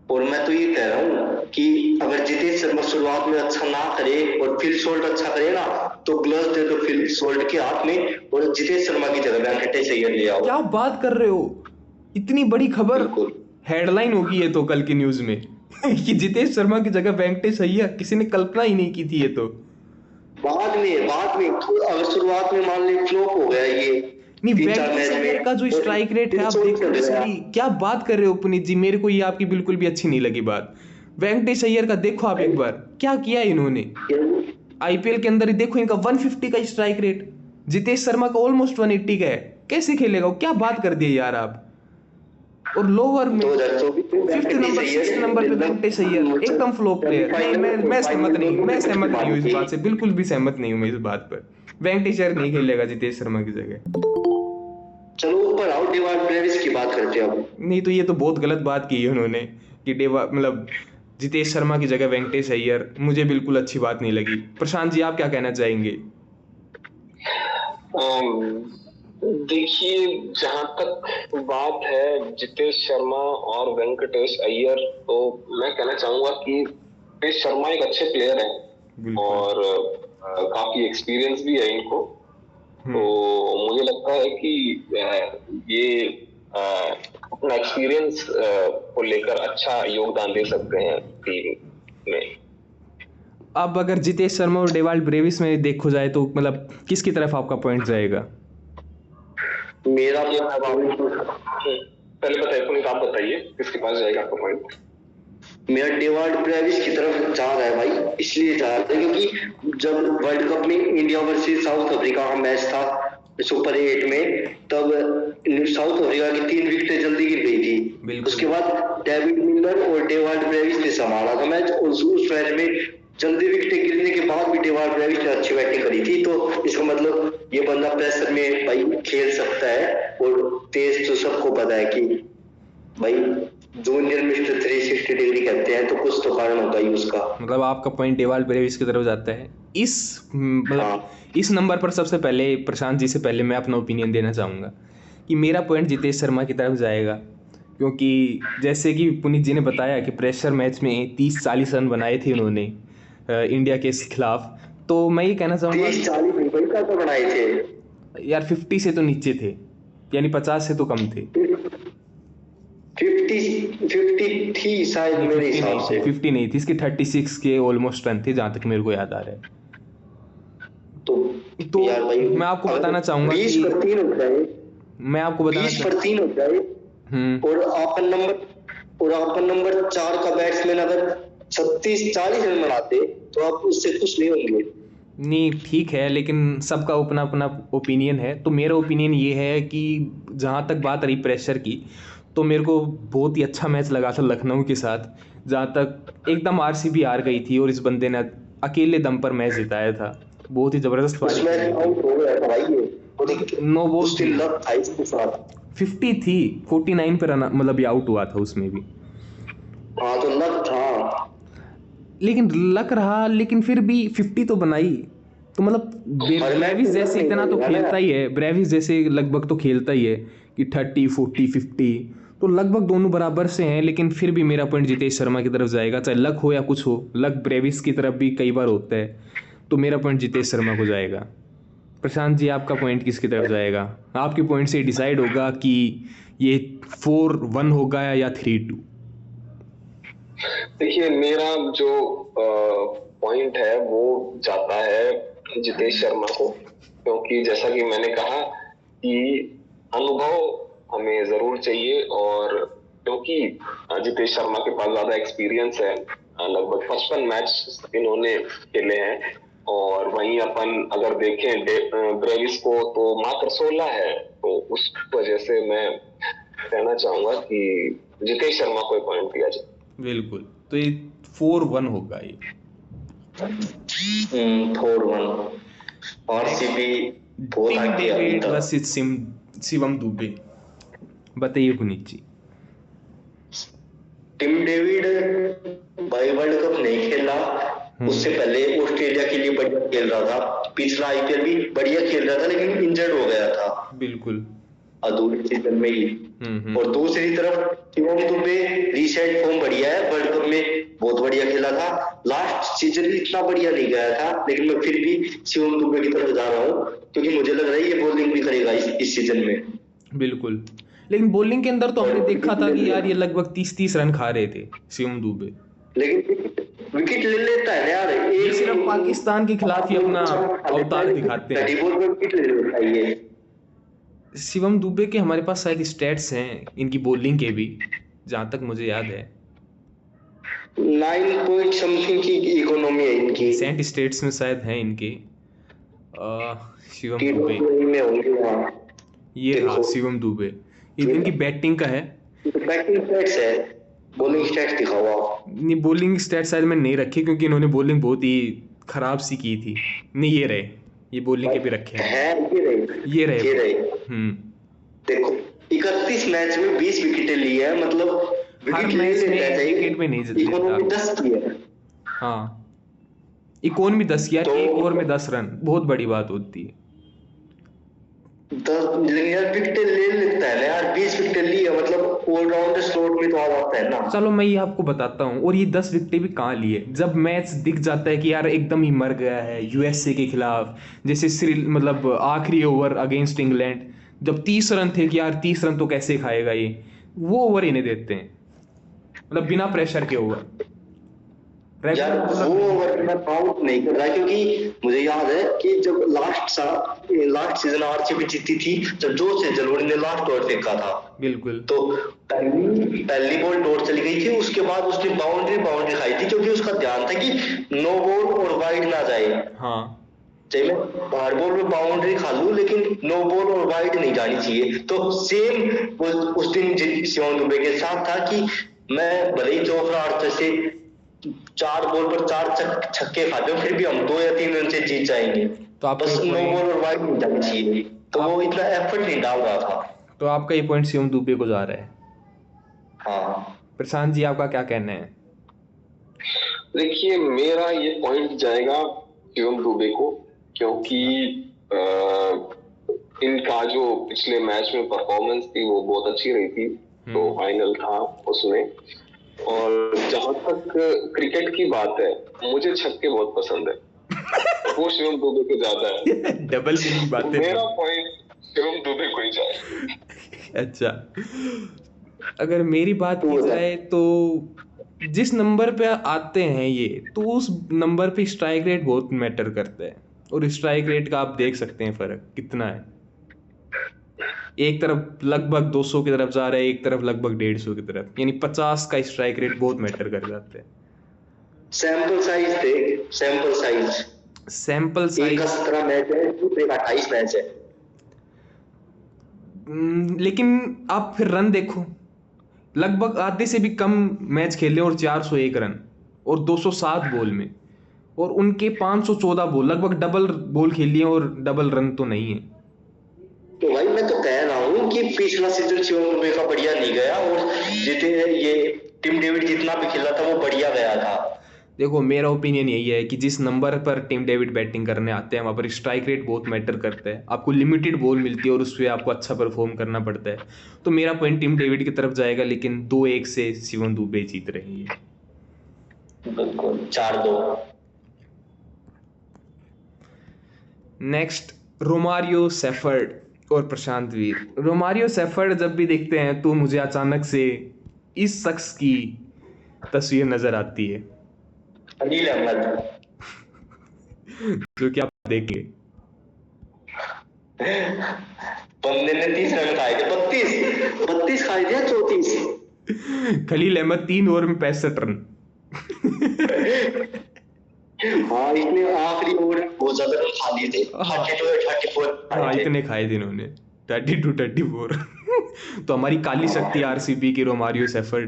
और मैं तो ये कह रहा हूँ कि अगर जितेश शर्मा शुरुआत में अच्छा ना करे और फिल सोल्ट अच्छा करे ना, तो ग्लव्स दे दो फिल सोल्ट के हाथ में और जितेश शर्मा की जगह वेंकटेश अय्यर ले आओ। क्या बात कर रहे हो, इतनी बड़ी खबर, हेडलाइन होगी ये तो कल की न्यूज में कि जितेश शर्मा की जगह वेंकटेश अय्यर, किसी ने कल्पना ही नहीं की थी ये तो। बाद में अगर शुरुआत में मान ली फ्लॉप हो गया ये नहीं, वेंकटेश अय्यर का जो स्ट्राइक रेट है आप देखो, क्या बात कर रहे हो पुनीत जी, मेरे को ये आपकी बिल्कुल भी अच्छी नहीं लगी बात। वेंकटेश अय्यर का देखो आप एक बार, क्या किया इन्होंने आईपीएल के अंदर ही, देखो इनका 150 का स्ट्राइक रेट, जितेश शर्मा का ऑलमोस्ट 180 का है, कैसे खेलेगा, क्या बात कर दी यार आप। और लोअर में 5th नंबर 6th नंबर पे वेंकटेश अय्यर, एकदम फ्लॉप प्लेयर। नहीं, मैं सहमत नहीं हूँ इस बात से, बिल्कुल भी सहमत नहीं हूँ मैं इस बात पर, वेंकटेश अय्यर नहीं खेलेगा जितेश शर्मा की जगह। चलो ऊपर आओ, डेवाल्ड ब्रेविस की बात करते हैं अब। नहीं तो ये तो बहुत गलत बात की है उन्होंने कि मतलब जितेश शर्मा की जगह वेंकटेश अय्यर, मुझे बिल्कुल अच्छी बात नहीं लगी। प्रशांत जी, आप क्या कहना चाहेंगे? देखिए, जहां तक बात है जितेश शर्मा और वेंकटेश अय्यर, तो मैं कहना चाहूंगा कि जितेश शर्मा एक अच्छे प्लेयर हैं और काफी एक्सपीरियंस भी है इनको, तो मुझे लगता है कि ये अपना एक्सपीरियंस को लेकर अच्छा योगदान दे सकते हैं टीम में। अब अगर जितेश शर्मा और डेवाल्ड ब्रेविस में देखो जाए तो मतलब किसकी तरफ आपका पॉइंट जाएगा? मेरा पहले बताइए पुनीत, आप बताइए किसके पास जाएगा आपका पॉइंट? मेरा डेवाल्ड ब्रेविस की तरफ जा रहा है भाई, इसलिए जा रहा है क्योंकि जब वर्ल्ड कप में इंडिया वर्सेस साउथ अफ्रीका का मैच था सुपर 8 में, तब साउथ अफ्रीका की 3 विकेटें जल्दी गिर गई थी। उसके बाद डेविड मिलर और डेवाल्ड ब्रेविस ने संभाला था मैच, और उस मैच में जल्दी विकेटें गिरने के बाद भी डेवाल्ड ब्रेविस ने अच्छी बैटिंग करी थी, तो इसका मतलब ये बंदा प्रेशर में भाई खेल सकता है, और तेज तो सबको पता है कि भाई जूनियर मिस्टर 360 डिग्री कहते हैं, तो कुछ तो कारण होगा ही उसका। मतलब आपका पॉइंट डेवाल्ड ब्रेविस की तरफ जाता है। इस नंबर पर सबसे पहले प्रशांत जी से पहले मैं अपना ओपिनियन देना चाहूँगा कि मेरा पॉइंट जितेश शर्मा की तरफ जाएगा, क्योंकि जैसे कि पुनीत जी ने बताया कि प्रेशर मैच में 30-40 रन बनाए थे उन्होंने इंडिया के खिलाफ, तो मैं ये कहना चाहूँगा 30-40 बनाए थे यार, 50 से तो नीचे थे, यानी 50 से तो कम थे। 50 थी शायद मेरे हिसाब से, 50 नहीं थी, इसके 36 के ऑलमोस्ट रन थे जहां तक मेरे को याद आ रहा है। तो यार भाई, मैं आपको बताना चाहूंगा 20 पर 3 हो जाए, मैं आपको बताना 20 पर 3 हो जाए, और आपका नंबर 4 का बैट्समैन अगर 36-40 रन बनाते तो आप उससे खुश नहीं होंगे। नहीं ठीक है, लेकिन सबका अपना अपना ओपिनियन है। तो मेरा ओपिनियन ये है कि जहाँ तक बात रही प्रेशर की, तो मेरे को बहुत ही अच्छा मैच लगा था लखनऊ के साथ, जहाँ तक एकदम आरसीबी हार गई थी और इस बंदे ने अकेले दम पर मैच जिताया था। बहुत ही ज़बरदस्त पारी उसमें खेली आउट थी। हो गया था भाई ये, और नो बॉल उसकी थी, लक था इसके साथ। 50 थी, 49 पे रन मतलब ये आउट हुआ था उसमें भी। हाँ तो लक था। लेकिन लक रहा, लेकिन फिर भी 50 तो बनाई। तो मतलब हर मैच ब्रेविस में जैसे नहीं इतना तो बनेगा ना। खेलता ही है, ब्रेविस जैसे लगभग तो खेलता ही है कि 30 40 50, तो लगभग दोनों बराबर से हैं। लेकिन फिर भी मेरा पॉइंट जितेश शर्मा की तरफ जाएगा, चाहे लक हो या कुछ हो। लक ब्रेविस की तरफ भी कई बार होता है, तो मेरा पॉइंट जितेश शर्मा को जाएगा। प्रशांत जी, आपका पॉइंट किसकी तरफ जाएगा? आपके पॉइंट से डिसाइड होगा कि ये 4-1 होगा या 3-2। देखिए, मेरा जो पॉइंट है वो जाता है जितेश शर्मा को, क्योंकि जैसा कि मैंने कहा कि अनुभव हमें जरूर चाहिए, और क्योंकि जितेश शर्मा के पास ज्यादा एक्सपीरियंस है, लगभग 55 मैच इन्होंने खेले हैं, और वहीं अपन अगर देखें ब्रेविस को तो मात्र 16 है। तो उस वजह से मैं कहना चाहूंगा कि जितेश शर्मा को पॉइंट दिया जाए। बिल्कुल, तो ये 4-1 होगा ये। 4-1 आरसीबी बहुत टिम आगे अभी डेविड तक। वर्सेस शिवम दुबे। बताइए पुनीत जी। टिम डेविड भाई वर्ल्ड कप नहीं खेला, उससे पहले ऑस्ट्रेलिया के लिए बढ़िया खेल रहा था, पिछला आईपीएल भी बढ़िया खेल रहा था, लेकिन इंजर्ड हो गया था बिल्कुल। अधूरे सीजन में ही। और दूसरी तरफ शिवम दुबे रीसेट फॉर्म बढ़िया है, वर्ल्ड कप में बहुत बढ़िया खेला था। लास्ट सीजन भी इतना बढ़िया नहीं गया था, लेकिन मैं फिर भी शिवम दुबे की तरफ जा रहा हूँ, क्योंकि मुझे लग रहा है ये बॉलिंग भी करेगा इस सीजन में। बिल्कुल, लेकिन बॉलिंग के अंदर तो हमने देखा था कि यार ये लगभग 30-30 रन खा रहे थे शिवम दुबे। लेकिन विकेट ले लेता है ना यार, ये एक सिर्फ पाकिस्तान के खिलाफ ही अपना अवतार दिखाते हैं। 30 बॉल पे विकेट ले लेता है ये। शिवम दुबे के हमारे पास शायद स्टैट्स हैं इनकी बॉलिंग के भी, जहाँ तक मुझे याद है 9 पॉइंट समथिंग की इकोनॉमी है इनकी, सेंट स्टेट्स में शायद हैं इनके। शिवम दुबे, T20 में होंगे। वहाँ ये रहा देखो। शिवम दुबे, ये इनकी बैटिंग का है। बैटिंग स्टैट्स है, बॉलिंग स्टैट्स दिखा हुआ। नहीं, बॉलिंग स्टैट शायद मैं नहीं रखे, क्योंकि इन्होंने बॉलिंग बहुत ही खराब सी की थी। नहीं, ये रहे, ये बॉलिंग के भी रखे हैं। है ये रहे, ये रहे। ये रहे। देखो, 31 मैच में 20 विकेटें ली है, मतलब हर विकेट ले मैच में लेता है, विकेट में नहीं लेता। इकोनॉमी 10 की है। हाँ, इकोनॉमी 10 यार, तो एक ओवर में 10 रन बहुत बड़ी बात होती है। 10 लेकिन यार विकेट ले लेता है ना यार, 20 विकेट ली है, मतलब ऑलराउंडर स्लॉट में तो आ जाता है ना। चलो मैं ये आपको बताता हूँ, और ये 10 विकेटें भी कहाँ लिए, जब मैच दिख जाता है कि यार एकदम ही मर गया है यूएसए के खिलाफ, जैसे मतलब आखिरी ओवर अगेंस्ट इंग्लैंड, जब 30 रन थे कि यार 30 रन तो कैसे खाएगा ये, वो ओवर इन्हें देते हैं, मतलब बिना प्रेशर के ओवर। यार वो ओवर मैं काउंट नहीं कर रहा, क्योंकि मुझे याद है कि जब लास्ट सीजन आरसीबी जीती थी, जब जोश से जलोड़ी ने लास्ट ओवर फेंका था, बिल्कुल, तो पहली बॉल डॉट चली गई थी, उसके बाद उसने बाउंड्री खाई थी, क्योंकि उसका ध्यान था कि नो बॉल और वाइड ना जाए। हाँ, चाहे मैं हार्ड बॉल में बाउंड्री खा लूं, लेकिन नो बॉल और वाइड नहीं जानी चाहिए। तो सेम उस दिन शिवम दुबे के साथ था कि मैं भले ही चोपड़ा आर्चर से 4 बॉल पर 4 छक्के खाते हो, फिर भी हम 2 या 3 रन से जीत जाएंगे, तो आपका बस नो बॉल और वाइड नहीं जानी चाहिए। तो वो इतना एफर्ट नहीं डाल रहा था। तो आपका ये पॉइंट शिवम दुबे को जा रहा है। हाँ, प्रशांत जी, आपका क्या कहना है? देखिए, मेरा ये पॉइंट जाएगा शिवम दुबे को, क्योंकि इनका जो पिछले मैच में परफॉर्मेंस थी वो बहुत अच्छी रही थी, तो फाइनल था उसमें। और जहां तक क्रिकेट की बात है, मुझे छक्के बहुत पसंद है, वो शिवम दुबे को ज्यादा है। डबल मीनिंग बात है। मेरा पॉइंट शिवम दुबे को ही जाए। अच्छा, अगर मेरी बात की जाए तो जिस नंबर पे आते हैं ये, तो उस नंबर पे स्ट्राइक रेट बहुत मैटर करता है, और स्ट्राइक रेट का आप देख सकते हैं फर्क कितना है। एक तरफ लगभग 200 की तरफ जा रहा है, एक तरफ लगभग 150 की तरफ, यानी 50 का स्ट्राइक रेट बहुत मैटर कर जाता है। सैंपल साइज देख, सैंपल साइज सैंपल एक साइज का 17 मैच है, दूसरे का 28 मैच है। लेकिन आप फिर रन देखो, लगभग आधे से भी कम मैच खेले और 401 रन और 207 बॉल में, और उनके 514 बॉल, लगभग डबल बॉल खेली है और डबल रन तो नहीं है। तो भाई मैं तो कह रहा हूँ कि पिछला सीजन शिवम दुबे का बढ़िया नहीं गया, और जितने ये टिम डेविड जितना भी खेला था वो बढ़िया गया था। देखो मेरा ओपिनियन यही है कि जिस नंबर पर टिम डेविड बैटिंग करने आते हैं वहाँ पर स्ट्राइक रेट बहुत मैटर करता है, आपको लिमिटेड बॉल मिलती है और उस पर आपको अच्छा परफॉर्म करना पड़ता है। तो मेरा पॉइंट टिम डेविड की तरफ जाएगा, लेकिन 2-1 से शिवम दुबे जीत रहे हैं। बिल्कुल 4-2। नेक्स्ट, रोमारियो सेफर्ड और प्रशांत वीर। रोमारियो सेफर्ड जब भी देखते हैं तो मुझे अचानक से इस शख्स की तस्वीर नजर आती है अनिल अहमद। जो कि आप देखेंगे। बंदे ने 30 रन खाए थे, 32 खाए थे या 34। खलील अहमद 3 ओवर में 65 रन। हाँ इसने आखिरी ओवर बहुत ज्यादा रन खा लिए थे, 32 या 34 हाँ खाए थे। इतने खाए थे इन्होंने, 32-34। तो हमारी काली शक्ति आरसीबी की रोमारियो सेफर्ड।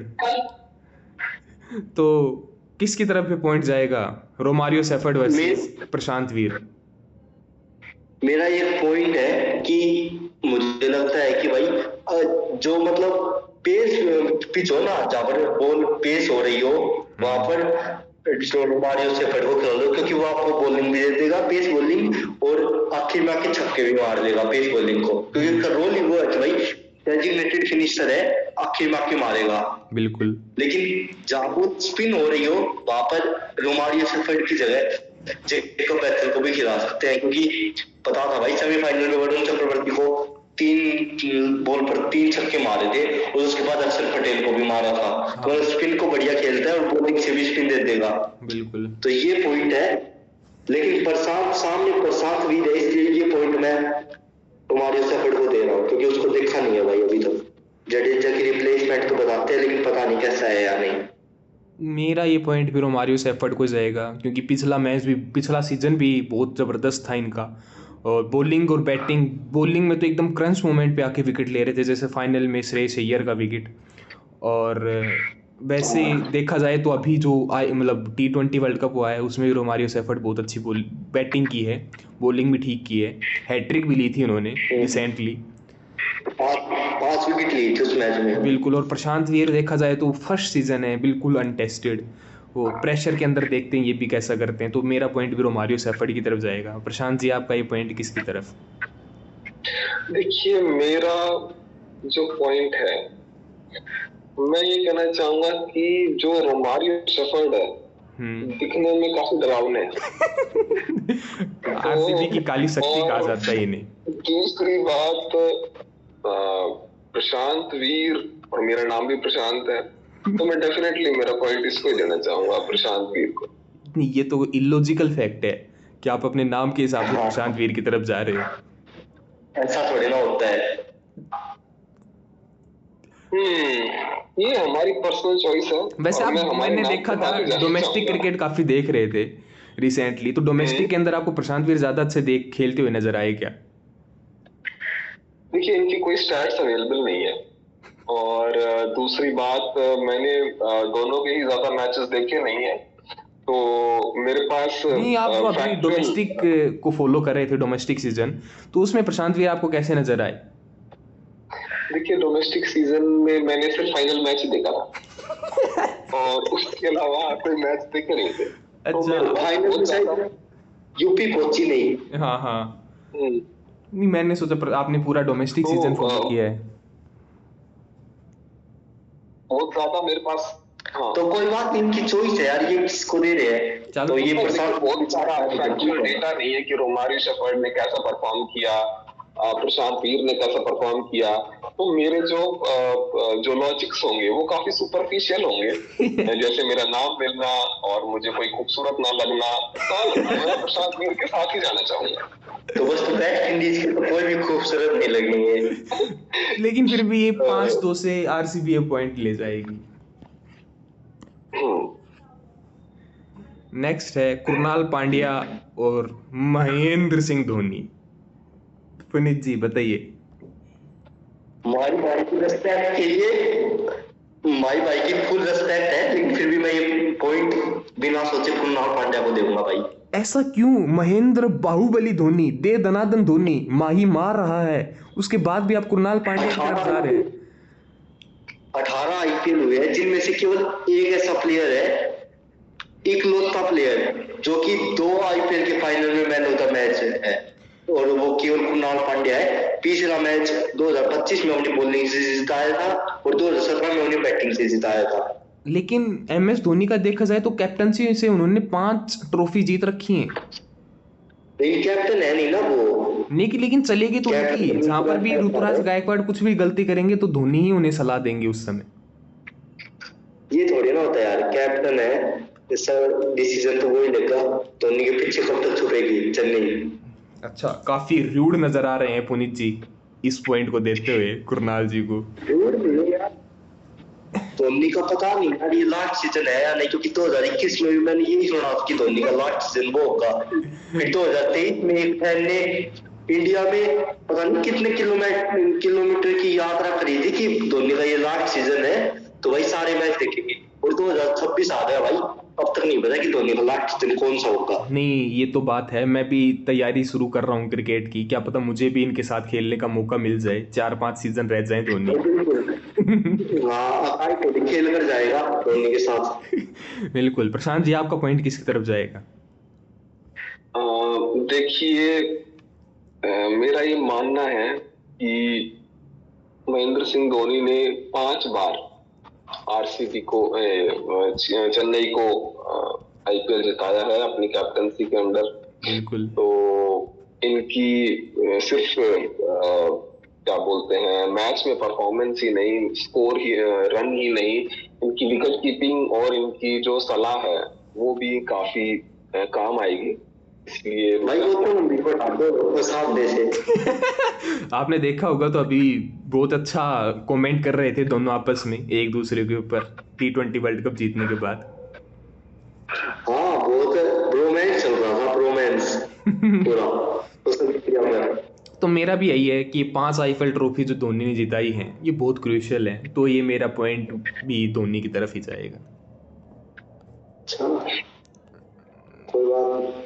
तो किसकी तरफ पे पॉइंट जाएगा, रोमारियो सेफर्ड वर्सेस प्रशांत वीर? मेरा एक पॉइंट है कि मुझे लगता है कि भाई जो मतलब पेस पिच हो ना, जहाँ पर बॉल पेस हो रही हो वहां पर रोमारियो सेफर्ड को खेल लो, क्योंकि वो आपको बॉलिंग भी दे देगा, पेस बॉलिंग, और आखिर में आके छक्के भी मार देगा पेस बॉलिंग को, क्योंकि उसका रोल ही वो है कि भाई डेजिग्नेटेड फिनिशर है, आखिर में आके मारेगा। बिल्कुल। लेकिन जहाँ वो स्पिन हो रही हो वहां पर रोमारियो सेफर्ड की जगह जेकब बैथल को भी खिला सकते हैं, क्योंकि पता था भाई सेमीफाइनल में वरुण चक्रवर्ती को 3 बॉल पर 3 छक्के मारे थे, और उसके बाद अक्षर पटेल को भी मारा था। तो स्पिन को बढ़िया खेलता है और बॉलिंग से भी स्पिन दे देगा। बिल्कुल। तो ये पॉइंट है, लेकिन प्रशांत भी है, इसलिए ये पॉइंट मैं रोमारियो सेफर्ड को दे रहा हूँ, क्योंकि उसको देखा नहीं है भाई अभी तक। जडेजा की रिप्लेसमेंट तो बताते हैं, लेकिन पता नहीं कैसा है या नहीं। मेरा ये पॉइंट भी रोमारियो सेफर्ड को जाएगा, क्योंकि पिछला सीजन भी बहुत ज़बरदस्त था इनका, और बॉलिंग और बैटिंग। बॉलिंग में तो एकदम क्रंच मोमेंट पे आके विकेट ले रहे थे, जैसे फाइनल में श्रेयस अय्यर का विकेट। और वैसे देखा जाए तो अभी जो मतलब T20 वर्ल्ड कप हुआ है उसमें भी रोमारियो सेफर्ड बहुत अच्छी बैटिंग की है, बॉलिंग भी ठीक की है, हैट्रिक भी ली थी उन्होंने रिसेंटली। 5 विकेट ली थी उस मैच में। बिल्कुल। और प्रशांत वीर देखा जाए तो फर्स्ट सीजन है, बिल्कुल अनटेस्टेड, वो प्रेशर के अंदर देखते हैं ये भी कैसा करते हैं। तो मेरा पॉइंट भी रोमारियो सेफर्ड की तरफ जाएगा। प्रशांत जी आपका ये पॉइंट किसकी तरफ? देखिए मेरा जो पॉइंट है, मैं ये कहना चाहूंगा कि जो रोमारियो सेफर्ड है दिखने में काफी डरावने है। आरसीबी की काली शक्ति कहा जाता है इन्हें। दूसरी बात, प्रशांत वीर, और मेरा नाम भी प्रशांत है, तो मैं डेफिनेटली मेरा पॉइंट इसको देना चाहूंगा, प्रशांत वीर को। ये तो इलॉजिकल फैक्ट है कि आप अपने नाम के हिसाब से प्रशांत वीर की तरफ जा रहे हो। ऐसा थोड़ी ना होता है। ये हमारी पर्सनल चॉइस है। वैसे मैंने देखा था डोमेस्टिक क्रिकेट काफी देख रहे थे रिसेंटली, तो डोमेस्टिक के अंदर आपको प्रशांत वीर ज्यादा अच्छे खेलते हुए नजर आए क्या? देखिए इनकी कोई स्टैट्स अवेलेबल नहीं है, और दूसरी बात, मैंने दोनों के ही ज्यादा मैचेस देखे नहीं है, तो मेरे पास नहीं, आप अभी डोमेस्टिक को फॉलो कर रहे थे, डोमेस्टिक सीजन, तो उसमें प्रशांत वीर आपको कैसे नजर आए? देखिए डोमेस्टिक सीजन में मैंने सिर्फ फाइनल मैच ही देखा था और उसके अलावा कोई मैच देखे नहीं थे। अच्छा, फाइनल में शायद यूपी पहुंची नहीं। हाँ नहीं, मैंने सोचा आपने पूरा डोमेस्टिक सीजन फॉलो किया है। बहुत ज्यादा मेरे पास। हाँ तो कोई बात नहीं, इनकी चॉइस है यार, ये किसको दे रहे हैं। तो ये बहुत सारा फैक्चुअल डेटा नहीं है कि रोमारियो सेफर्ड ने कैसा परफॉर्म किया, प्रशांत वीर ने कैसा परफॉर्म किया, तो मेरे जो लॉजिक्स होंगे वो काफी सुपरफिशियल होंगे। जैसे मेरा नाम मिलना और मुझे कोई खूबसूरत ना लगना, तो मैं प्रशांत वीर के साथ ही जाना चाहूंगा। तो बस तो वेस्ट इंडीज की तो कोई भी खूबसूरत नहीं लगेंगे। लेकिन फिर भी ये 5-2 से आरसीबी पॉइंट ले जाएगी। नेक्स्ट है कुणाल पांड्या और महेंद्र सिंह धोनी। पुनीत जी बताइए। माई भाई की रिस्पेक्ट के लिए माई भाई की फुल रिस्पेक्ट है, लेकिन फिर भी मैं ये पॉइंट बिना सोचे कुणाल पांड्या को दूंगा भाई। ऐसा क्यों? महेंद्र बाहुबली धोनी, दे दनादन धोनी माही मार रहा है, उसके बाद भी आप कुणाल पांड्या की तरफ जा रहे हैं। 18 आईपीएल हुए हैं जिनमें से केवल एक ऐसा प्लेयर है, इकलौता प्लेयर जो कि 2 आईपीएल के फाइनल में मैन ऑफ द मैच है, और वो केवल कुणाल पांड्या है। पिछला मैच 2025 में उन्हें बॉलिंग से जिताया था और 2017 में उन्हें बैटिंग से जिताया था। लेकिन MS धोनी का देखा जाए तो कैप्टनसी से उन्होंने 5 ट्रॉफी जीत रखी हैं। लेकिन कैप्टन है नहीं ना वो। लेकिन चलेगी तो उनकी, जहां पर भी ऋतुराज गायकवाड़ कुछ भी गलती करेंगे तो धोनी ही उन्हें सलाह देंगे उस समय। ये थोड़ी ना होता यार, कैप्टन है, इसका डिसीजन तो वही लेगा। धोनी के पीछे कब तक छुपेगी चेन्नई। अच्छा, काफी रूड नजर आ रहे हैं पुनीत जी इस पॉइंट को देते हुए कुणाल जी को। रूड नहीं यार, धोनी का पता नहीं यार ये लास्ट सीजन है या नहीं, क्योंकि 2021 में भी मैंने यही सुना कि धोनी का लास्ट सीजन वो होगा। फिर 2023 में एक फैन ने इंडिया में पता नहीं कितने किलोमीटर की यात्रा करी थी कि धोनी का ये लास्ट सीजन है, तो भाई सारे मैच देखेंगे। और 2026 आ गया भाई, अब तक नहीं पता कि धोनी का लास्ट सीजन कौन सा होगा। नहीं, ये तो बात है, मैं भी तैयारी शुरू कर रहा हूँ क्रिकेट की, क्या पता मुझे भी इनके साथ खेलने का मौका मिल जाए, 4-5 सीजन रह जाए धोनी। हाँ, खेल कर जाएगा धोनी के साथ। बिल्कुल। प्रशांत जी आपका पॉइंट किसकी तरफ जाएगा? देखिए, मेरा ये मानना है कि महेंद्र सिंह धोनी ने 5 बार आरसीबी को चेन्नई को आईपीएल जिताया है अपनी कैप्टनसी के अंडर। बिल्कुल। तो इनकी सिर्फ क्या बोलते हैं मैच में परफॉर्मेंस ही नहीं, स्कोर ही, रन ही नहीं, इनकी विकेट कीपिंग और इनकी जो सलाह है वो भी काफी काम आएगी। इसलिए भाई वो तो साथ दे से आपने देखा होगा तो अभी बहुत अच्छा कमेंट कर रहे थे दोनों आपस में एक दूसरे के ऊपर T20 वर्ल्ड कप जीतने के बाद। हाँ, बहुत रोमांस चल रहा था, रोमांस पूरा तो मेरा भी यही है कि 5 आईपीएल ट्रॉफी जो धोनी ने जिताई हैं ये बहुत क्रूशियल है, तो ये मेरा पॉइंट भी धोनी की तरफ ही जाएगा। अच्छा, कोई बात।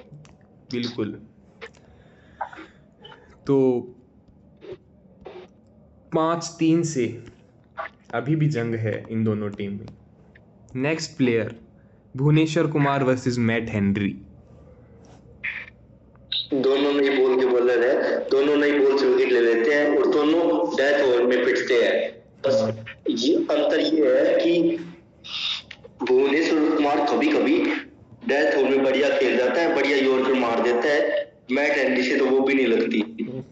बिल्कुल। तो 5-3 से अभी भी जंग है इन दोनों टीम में। Next player Bhuvneshwar Kumar versus Matt Henry. दोनों नई बॉल के बॉलर है, दोनों नई बॉल से विकेट ले लेते हैं और दोनों डेथ ओवर में पिटते हैं। बस ये अंतर ये है कि भुवनेश्वर कुमार कभी कभी डेथ ओवर में बढ़िया खेल जाता है, बढ़िया यॉर्कर मार देता है, मैट हेनरी से तो वो भी नहीं लगती।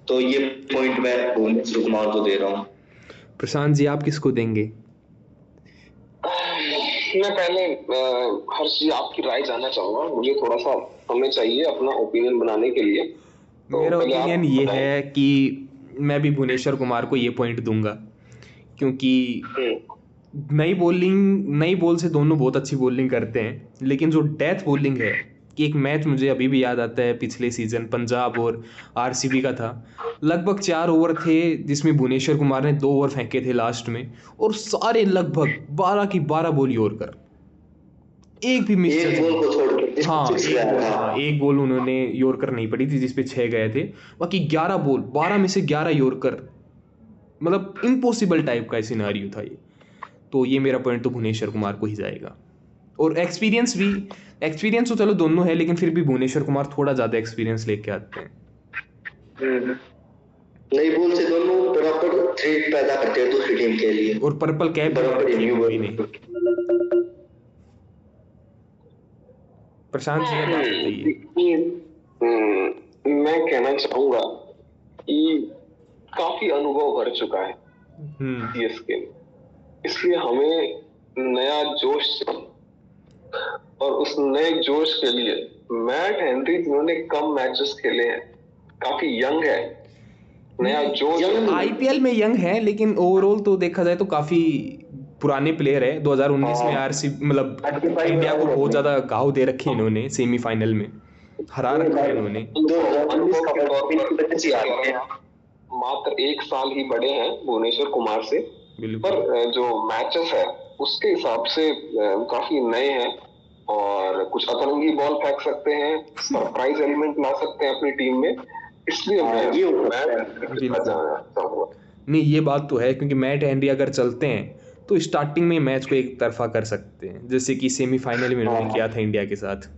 तो ये पॉइंट मैं भुवनेश्वर कुमार को दे रहा हूँ। प्रशांत जी आप किसको देंगे? मैं पहले हर्ष जी आपकी राय जानना चाहूंगा, मुझे थोड़ा सा समय चाहिए अपना ओपिनियन बनाने के लिए। तो मेरा ओपिनियन ये है कि मैं भी भुवनेश्वर कुमार को ये पॉइंट दूंगा, क्योंकि नई बॉल से दोनों बहुत अच्छी बॉलिंग करते हैं, लेकिन जो डेथ बॉलिंग है कि एक मैच मुझे अभी भी याद आता है पिछले सीजन पंजाब और आरसीबी का था, लगभग 4 ओवर थे जिसमें भुवनेश्वर कुमार ने 2 ओवर फेंके थे लास्ट में, और सारे लगभग 12 की 12 बॉल योर्कर, एक भी मिस एक बॉल उन्होंने योर्कर नहीं पड़ी थी जिसपे 6 गए थे, बाकी 11 बॉल 12 में से 11 योर्कर, मतलब इम्पॉसिबल टाइप का सिनेरियो था ये। तो ये मेरा पॉइंट तो भुवनेश्वर कुमार को ही जाएगा। और एक्सपीरियंस तो चलो दोनों है, लेकिन फिर भी भुवनेश्वर कुमार थोड़ा ज्यादा एक्सपीरियंस लेके आते हैं। नई बॉल से दोनों बराबर थ्रेट पैदा करते हैं दूसरी टीम के लिए, और पर्पल कैप बराबर नहीं। प्रशांत जी बात बताइए। मैं कहना चाहूंगा कि काफी अनुभव भर चुका है सीएसके में, इसलिए हमें नया जोश चाहिए, और उस नए जोश के लिए मैट हेनरी जिन्होंने कम मैचेस खेले हैं, काफी यंग है, नया जोश आईपीएल में यंग है, लेकिन ओवरऑल तो देखा जाए तो काफी पुराने प्लेयर है। 2019 में आरसीबी मतलब इंडिया को बहुत ज्यादा घाव दे रखे इन्होंने, सेमीफाइनल में हरा रखा है इन्होंने। 2019 का वर्ल्ड कप जीत के मात्र 1 साल ही बड़े हैं भुवनेश्वर कुमार से, पर जो मैचेस है उसके हिसाब से काफी नए हैं और कुछ अतरंगी बॉल फेंक सकते हैं, सरप्राइज एलिमेंट ला सकते हैं अपनी टीम में, इसलिए मैं चाहूंगा। नहीं ये बात तो है, क्योंकि मैट हेनरी अगर चलते हैं तो स्टार्टिंग में मैच को एक तरफा कर सकते हैं, जैसे कि सेमीफाइनल में उन्होंने किया था इंडिया के साथ।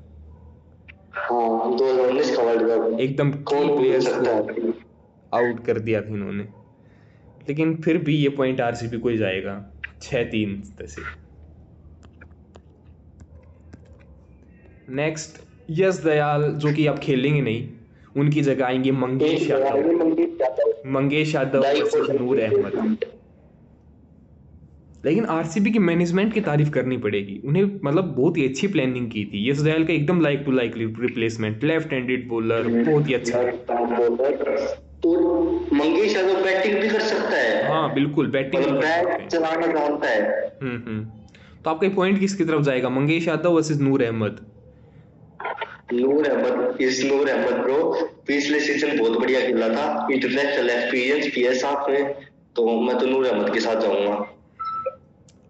2019 का वर्ल्ड कप एकदम की प्लेयर्स को आउट कर दिया था इन्होंने, लेकिन फिर भी ये पॉइंट आरसीबी को ही जाएगा 6-3 से। नेक्स्ट यश दयाल, जो कि अब खेलेंगे नहीं, उनकी जगह आएंगे मंगेश यादव वर्सेस नूर अहमद। लेकिन आरसीबी की मैनेजमेंट की तारीफ करनी पड़ेगी, उन्हें मतलब बहुत ही अच्छी प्लानिंग की थी। यश दयाल का एकदम like to like replacement, left handed bowler, बहुत ही अच्छा। मंगेश यादव बैटिंग भी कर सकता है। हाँ बिल्कुल, बैटिंग भी कर सकते हैं, चलाना जानता है। तो आपका पॉइंट किसकी तरफ जाएगा, मंगेश यादव वर्सेस नूर अहमद? नूर अहमद ब्रो पिछले सीजन बहुत बढ़िया खेला था, इंटरनेशनल एक्सपीरियंस पीएसआर में, तो मैं तो नूर अहमद के साथ जाऊंगा।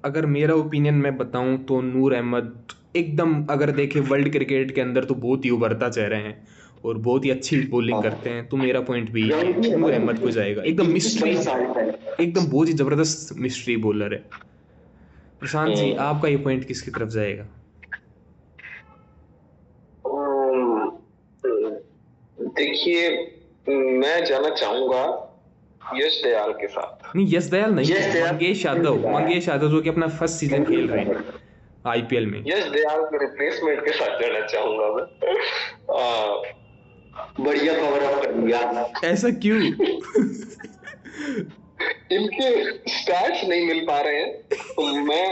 अगर मेरा ओपिनियन मैं बताऊं तो नूर अहमद एकदम, अगर देखें वर्ल्ड क्रिकेट के अंदर तो बहुत ही उभरता चेहरा है और बहुत ही अच्छी बॉलिंग करते हैं, तो मेरा पॉइंट भी नूर अहमद को जाएगा। एकदम मिस्ट्री, एकदम बहुत ही जबरदस्त मिस्ट्री बॉलर है। प्रशांत जी, आपका ये पॉइंट किसकी तरफ जाएगा? देखिए, मैं जाना चाहूंगा यश दयाल के साथ। नहीं यश दयाल नहीं, मंगेश यादव जो कि अपना फर्स्ट सीजन खेल रहे हैं आईपीएल में। यश दयाल के रिप्लेसमेंट के साथ जाना चाहूंगा मैं। बढ़िया कवर अप कर दिया। ऐसा क्यों? इनके स्टैट्स नहीं मिल पा रहे हैं, तो मैं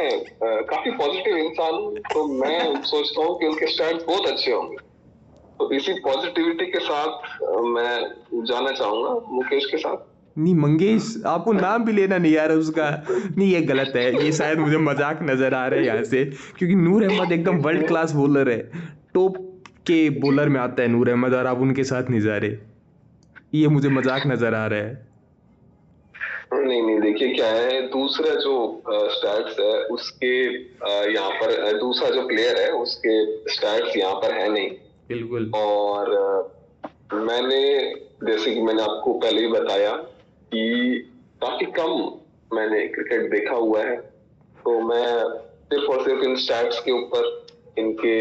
काफी पॉजिटिव इंसान हूं, तो मैं सोचता हूँ कि उनके स्टैट्स बहुत अच्छे होंगे, तो इसी पॉजिटिविटी के साथ मैं जाना चाहूंगा मुकेश के साथ। नहीं मंगेश, आपको नाम भी लेना नहीं आ रहा उसका। नहीं ये गलत है, ये शायद मुझे मजाक नजर आ रहा है यहाँ से, क्योंकि नूर अहमद एकदम वर्ल्ड क्लास बॉलर है, टॉप के बॉलर में आता है नूर अहमद, और आप उनके साथ नहीं जा रहे, ये मुझे मजाक नजर आ रहा है। नहीं देखिए क्या है, दूसरा जो स्टैट्स है उसके यहाँ पर, दूसरा जो प्लेयर है उसके स्टैट्स यहाँ पर है नहीं। बिल्कुल। और मैंने, जैसे कि मैंने आपको पहले ही बताया कि काफी कम मैंने क्रिकेट देखा हुआ है, तो मैं सिर्फ और सिर्फ इन स्टैट्स के ऊपर, इनके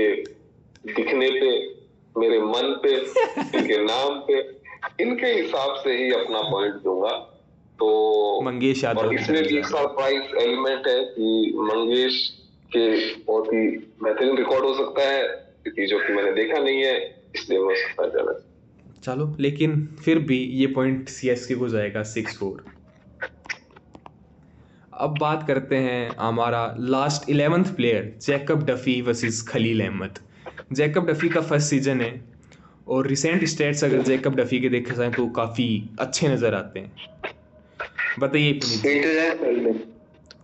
दिखने पे, मेरे मन पे, इनके नाम पे, इनके हिसाब से ही अपना पॉइंट दूंगा। तो मंगेश यादव, और इसमें भी एक सरप्राइज एलिमेंट है कि मंगेश के बहुत ही बेहतरीन रिकॉर्ड हो सकता है, क्योंकि जो कि मैंने देखा नहीं है, इसलिए मैं उसका जाना। चलो, लेकिन फिर भी ये पॉइंट सीएसके को जाएगा 6-4। अब बात करते हैं हमारा last 11th player, Jacob Duffy versus Khaleel Ahmed. Jacob Duffy का फर्स्ट सीजन है और रिसेंट स्टेट्स अगर जैकब डफी के देखे जाए तो काफ़ी अच्छे नज़र आते हैं। बताइए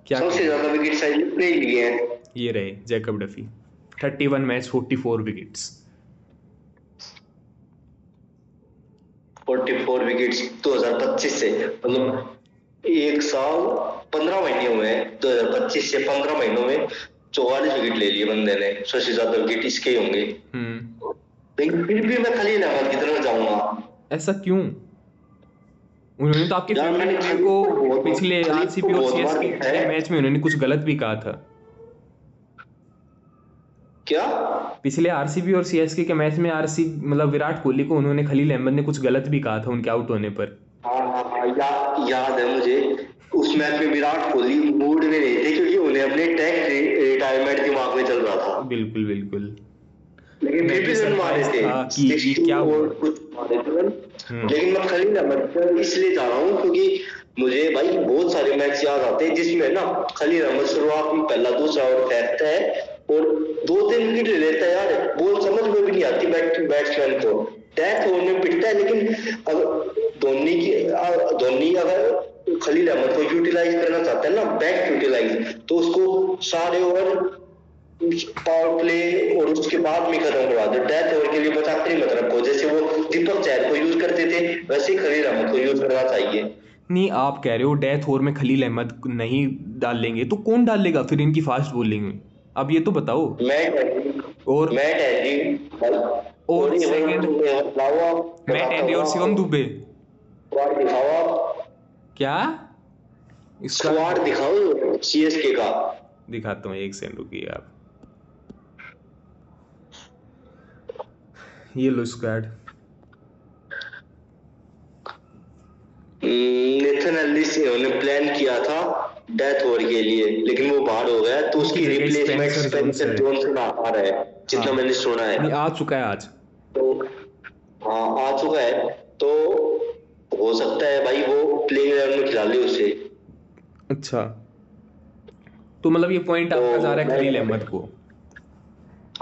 क्या सबसे ज्यादा विकेट ले लिए हैं, ये रहे Jacob Duffy, 31 match 44 wickets. 44 wickets 2025 से, मतलब 1 साल 15 महीने हुए हैं, 2025 से 15 महीनों में 44 विकेट ले लिए बंदे ने। सबसे ज्यादा विकेट इसके ही होंगे। लेकिन फिर भी मैं खलील अहमद की तरफ जाऊंगा। ऐसा क्यों? उन्होंने तो आपके फेवरेट को पिछले आरसीबी और सीएसके के मैच में उन्होंने कुछ गलत भी कहा था। क्या? पिछले आरसीबी और सीएसके के मैच में आरसीबी मतलब विराट कोहली को उन्होंने, खलील अहमद ने कुछ गलत भी कहा था उनके आउट होने पर। हाँ, याद है मुझे। उस मैच में विराट कोहली मूड में नहीं थे, क्योंकि उन्हें अपने टेस्ट रिटायरमेंट दिमाग में चल रहा था। बिल्कुल बिल्कुल। लेकिन फिर भी रन मारे थे कि क्या और कुछ मारे थे। लेकिन मैं खलील अहमद इसलिए जा रहा हूँ क्योंकि मुझे भाई बहुत सारे मैच याद आते हैं जिसमें ना खलील अहमद शुरुआत में पहला दूसरा और फेंकता है और 2-3 विकेट ले लेता है। यार बॉल समझ में भी नहीं आती बैट्समैन को, डेथ ओवर में पिटता है। लेकिन अब धोनी अगर खलील अहमद को यूटिलाइज करना चाहता है ना, बैक यूटिलाइज, तो उसको सारे ओवर पावर प्ले और उसके बाद में खत्म करवा दो। डेथ ओवर के लिए बस आखिरी मत रखो, जैसे वो दीपक चहर को यूज करते थे वैसे ही खलील अहमद को यूज करना चाहिए। नहीं, आप कह रहे हो डेथ ओवर में खलील अहमद नहीं डाल लेंगे तो कौन डालेगा फिर इनकी फास्ट बॉलिंग में? अब ये तो बताओ। और मैट हेनरी और सेकंड मैट हेनरी और शिवम दुबे क्या स्क्वाड दिखाओ सीएसके का। दिखाता हूँ, एक सेकंड रुकिए आप। ये लो स्क्वाड। नेथन एलिस ने प्लान किया था डेथ ओवर के लिए, लेकिन वो बाहर हो गया, तो उसकी रिप्लेसमेंट स्पेंसर जॉनसन आ रहा है, जितना मैंने सुना है। नहीं, आ चुका है आज। तो हाँ, आ चुका है, तो हो सकता है भाई वो प्लेइंग 11 में खिला ले उसे। अच्छा, तो मतलब ये पॉइंट आपका जा रहा है खलील अहमद को?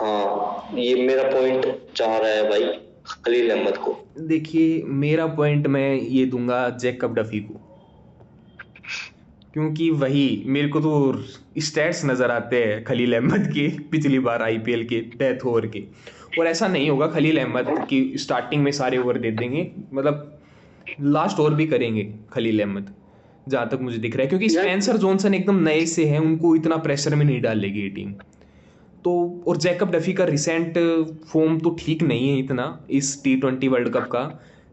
हाँ, ये मेरा पॉइंट जा रहा है भाई खलील अहमद को। देखिए, मेरा पॉइंट मैं ये दूंगा जैकब डफी को, क्योंकि वही मेरे को तो स्टैट्स नज़र आते हैं खलील अहमद के पिछली बार आईपीएल के डेथ ओवर के, और ऐसा नहीं होगा खलील अहमद की स्टार्टिंग में सारे ओवर दे देंगे, मतलब लास्ट ओवर भी करेंगे खलील अहमद, जहाँ तक मुझे दिख रहा है, क्योंकि स्पेंसर जॉनसन एकदम नए से हैं, उनको इतना प्रेशर में नहीं डालेगी ये टीम तो। और जैकब डफी का रिसेंट फॉर्म तो ठीक नहीं है इतना इस T20 वर्ल्ड कप का,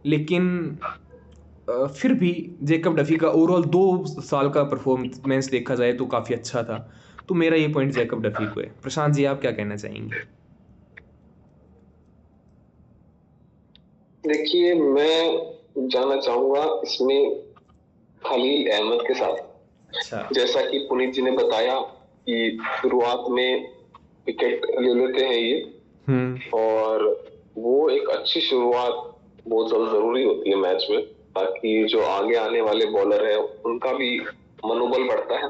लेकिन फिर भी जैकब डफी का ओवरऑल 2 साल का परफॉर्मेंस देखा जाए तो काफ़ी अच्छा था, तो मेरा ये पॉइंट जैकब डफी को है। प्रशांत जी, आप क्या कहना चाहेंगे? देखिए, मैं जाना चाहूंगा इसमें खलील अहमद के साथ। अच्छा, जैसा कि पुनीत जी ने बताया कि शुरुआत में विकेट ले लेते हैं ये, और वो एक अच्छी शुरुआत बहुत ज्यादा जरूरी होती है मैच में, ताकि जो आगे आने वाले बॉलर है उनका भी मनोबल बढ़ता है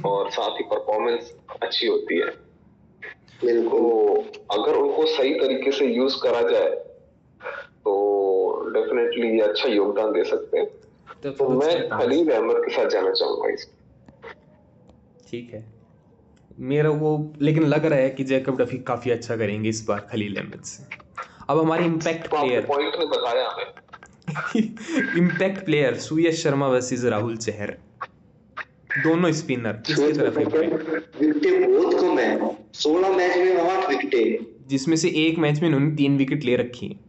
और साथ ही परफॉर्मेंस अच्छी होती है। तो अगर उनको सही तरीके से यूज करा जाए तो डेफिनेटली ये अच्छा योगदान दे सकते हैं, तो मैं खलील अहमद के साथ जाना चाहूंगा इसमें। ठीक है, मेरा वो लेकिन लग रहा है कि जैकब डफी काफ़ी अच्छा करेंगे इस बार खलील अहमद से। अब हमारे इम्पैक्ट प्लेयर पॉइंट ने बताया हमें इम्पैक्ट प्लेयर सुयश शर्मा वर्सेस राहुल चहर, दोनों स्पिनर, किसकी तरफ है? विकेटें बहुत कम है, 16 मैच में 8 विकेटें, जिसमें से एक मैच में इन्होंने 3 विकेट ले रखी है।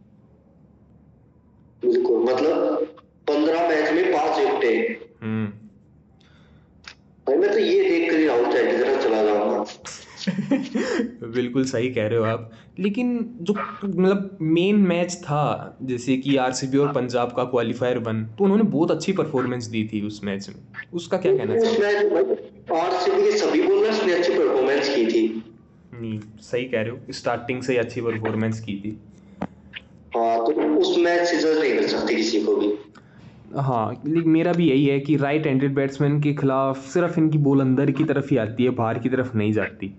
बिल्कुल, मतलब 15 मैच में 5 विकेटें। मैं तो ये देख कर ही राहुल चहर की तरफ चला जाऊंगा। बिल्कुल सही कह रहे हो आप, लेकिन जो मतलब मेन मैच था जैसे कि आरसीबी और पंजाब का क्वालिफायर 1, तो उन्होंने बहुत अच्छी परफॉर्मेंस दी थी उस मैच में, उसका क्या कहना चाहिए? आरसीबी के सभी बॉलर्स ने अच्छी परफॉर्मेंस की थी। नहीं, सही कह रहे हो, स्टार्टिंग से ही अच्छी परफॉर्मेंस की थी। हाँ, तो उस मैच से जज नहीं कर सकते किसी को भी। हाँ, लेकिन मेरा भी यही है कि राइट हैंडेड बैट्समैन के खिलाफ सिर्फ इनकी बॉल अंदर की तरफ ही आती है, बाहर की तरफ नहीं जाती,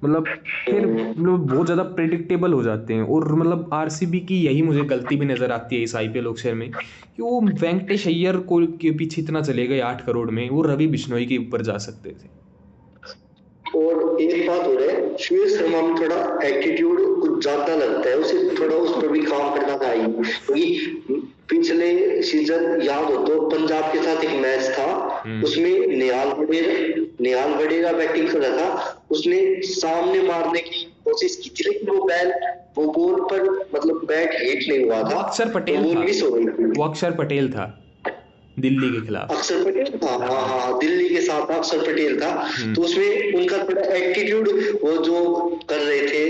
मतलब फिर मतलब बहुत ज़्यादा प्रेडिक्टेबल हो जाते हैं। और मतलब आरसीबी की यही मुझे गलती भी नज़र आती है इस आईपीएल ऑक्शन में, कि वो वेंकटेश अय्यर को के पीछे इतना चले गए 8 करोड़ में, वो रवि बिश्नोई के ऊपर जा सकते थे। और एक बात हो रहा है, सुयश शर्मा में थोड़ा एटीट्यूड कुछ ज्यादा लगता है, उसे थोड़ा उस पर भी काम करना चाहिए, क्योंकि पिछले सीजन याद हो तो पंजाब के साथ एक मैच था, उसमें निहाल वडेरा बैटिंग कर रहा था, उसने सामने मारने की कोशिश की थी, लेकिन वो बॉल पर मतलब बैट हिट नहीं हुआ था, अक्षर पटेल था, वो अक्षर पटेल था दिल्ली के खिलाफ। अक्षर पटेल था, हाँ, दिल्ली के साथ अक्षर पटेल था, तो उसमें उनका थोड़ा एटीट्यूड वो जो कर रहे थे